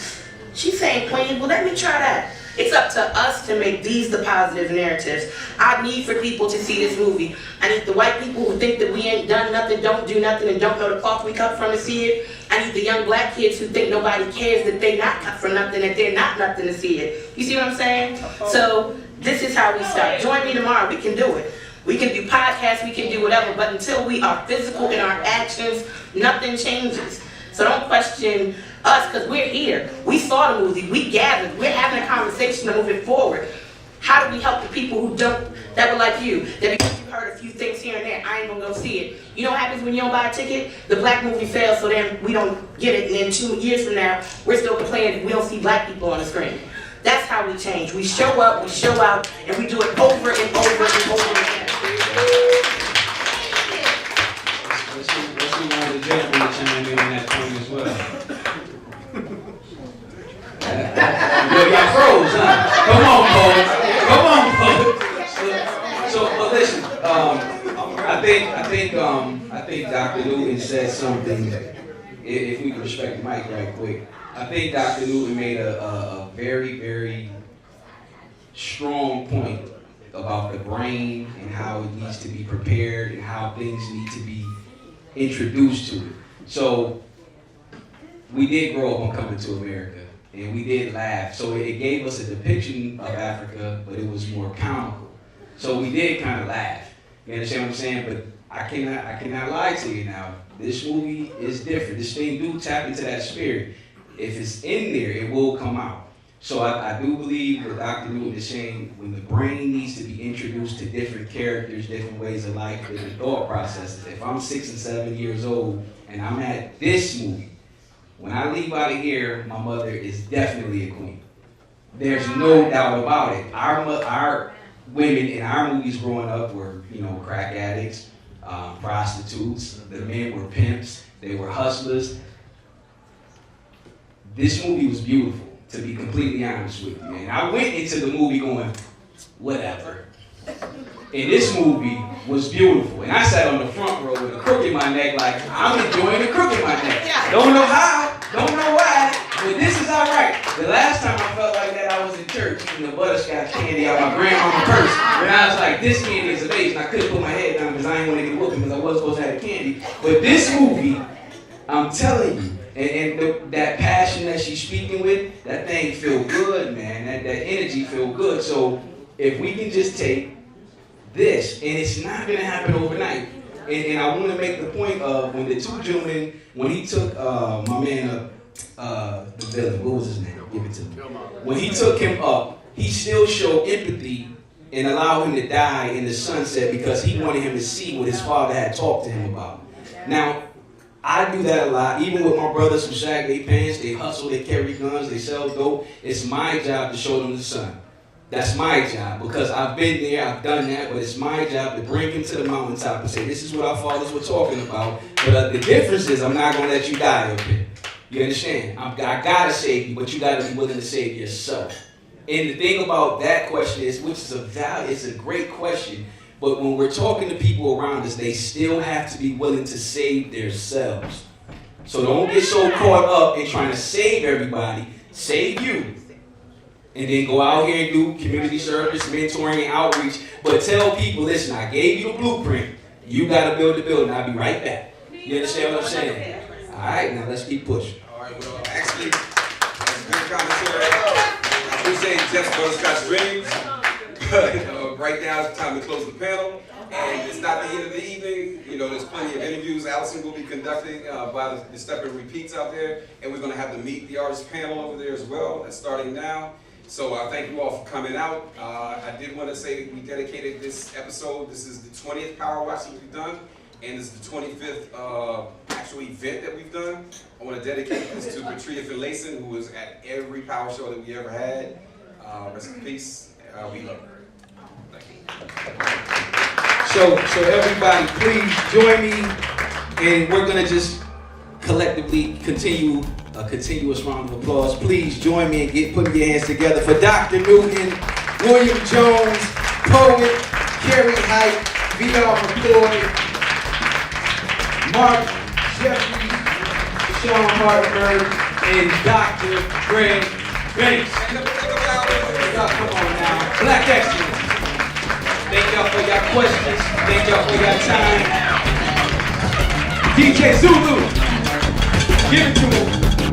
she's saying queen, well, let me try that. It's up to us to make these the positive narratives. I need for people to see this movie. I need the white people who think that we ain't done nothing, don't do nothing, and don't know the cloth we cut from to see it. I need the young Black kids who think nobody cares that they not cut from nothing, that they're not nothing to see it. You see what I'm saying? So this is how we start. Join me tomorrow. We can do it. We can do podcasts, we can do whatever, but until we are physical in our actions, nothing changes. So don't question us, because we're here. We saw the movie, we gathered, we're having a conversation to move it forward. How do we help the people who don't, that were like you, that because you heard a few things here and there, I ain't gonna go see it. You know what happens when you don't buy a ticket? The black movie fails, so then we don't get it, and then 2 years from now, we're still complaining that we don't see black people on the screen. That's how we change. We show up, we show out, and we do it over and over and over again. Let's see one of the gentlemen to chime in on that point as well. Y'all froze, huh? Come on, folks. So, but listen, I think Dr. Newton said something. If we can respect the mic right quick, I think Dr. Newton made a very, very strong point about the brain and how it needs to be prepared and how things need to be introduced to it. So we did grow up on Coming to America, and we did laugh. So it gave us a depiction of Africa, but it was more comical. So we did kind of laugh. You understand what I'm saying? But I cannot lie to you now. This movie is different. This thing do tap into that spirit. If it's in there, it will come out. So I do believe what Dr. Newton is saying, when the brain needs to be introduced to different characters, different ways of life, different thought processes. If I'm 6 and 7 years old and I'm at this movie, when I leave out of here, my mother is definitely a queen. There's no doubt about it. Our women in our movies growing up were, crack addicts, prostitutes. The men were pimps. They were hustlers. This movie was beautiful, to be completely honest with you. And I went into the movie going, whatever. And this movie was beautiful. And I sat on the front row with a crook in my neck, like, I'm enjoying the crook in my neck. Don't know how, don't know why, but this is all right. The last time I felt like that, I was in church eating the butterscotch candy out of my grandmama's purse. And I was like, this candy is amazing. I couldn't put my head down because I didn't want to get whooped because I wasn't supposed to have the candy. But this movie, I'm telling you, and that passion that she's speaking with, that thing feel good, man. That energy feel good. So if we can just take this, and it's not gonna happen overnight. And I want to make the point of when the two gentlemen, when he took my man up, the villain, what was his name? Give it to me. When he took him up, he still showed empathy and allowed him to die in the sunset because he wanted him to see what his father had talked to him about. Now, I do that a lot, even with my brothers who shag their pants, they hustle, they carry guns, they sell dope. It's my job to show them the sun. That's my job, because I've been there, I've done that, but it's my job to bring him to the mountaintop and say, this is what our fathers were talking about. But the difference is I'm not going to let you die up here. You understand? I got to save you, but you got to be willing to save yourself. And the thing about that question is, which is it's a great question, but when we're talking to people around us, they still have to be willing to save themselves. So don't get so caught up in trying to save everybody. Save you. And then go out here and do community service, mentoring, and outreach. But tell people, listen, I gave you the blueprint. You got to build the building. I'll be right back. You understand what I'm saying? All right, now let's keep pushing. All right, well, actually, that's good commentary. I appreciate Jeff's Butterscotch Dreams. But right now it's time to close the panel. And it's not the end of the evening. There's plenty of interviews Allison will be conducting by the Step and Repeats out there. And we're going to have the Meet the Artist panel over there as well. That's starting now. So I thank you all for coming out. I did want to say we dedicated this episode. This is the 20th PowerWatch that we've done. And this is the 25th actual event that we've done. I want to dedicate this to Patria Finlayson, who was at every Power Show that we ever had. Rest in peace. We love her. Thank you. So everybody, please join me, and we're gonna just collectively continue a continuous round of applause. Please join me and putting your hands together for Dr. Newton, William Jones, Poet, Kerry Height, VR McCoy, Mark Jeffries, Sean Hartberg, and Dr. Greg Banks. Come on now, Black Excellence. Thank y'all for your questions. Thank y'all for your time. DJ Zulu, give it to him.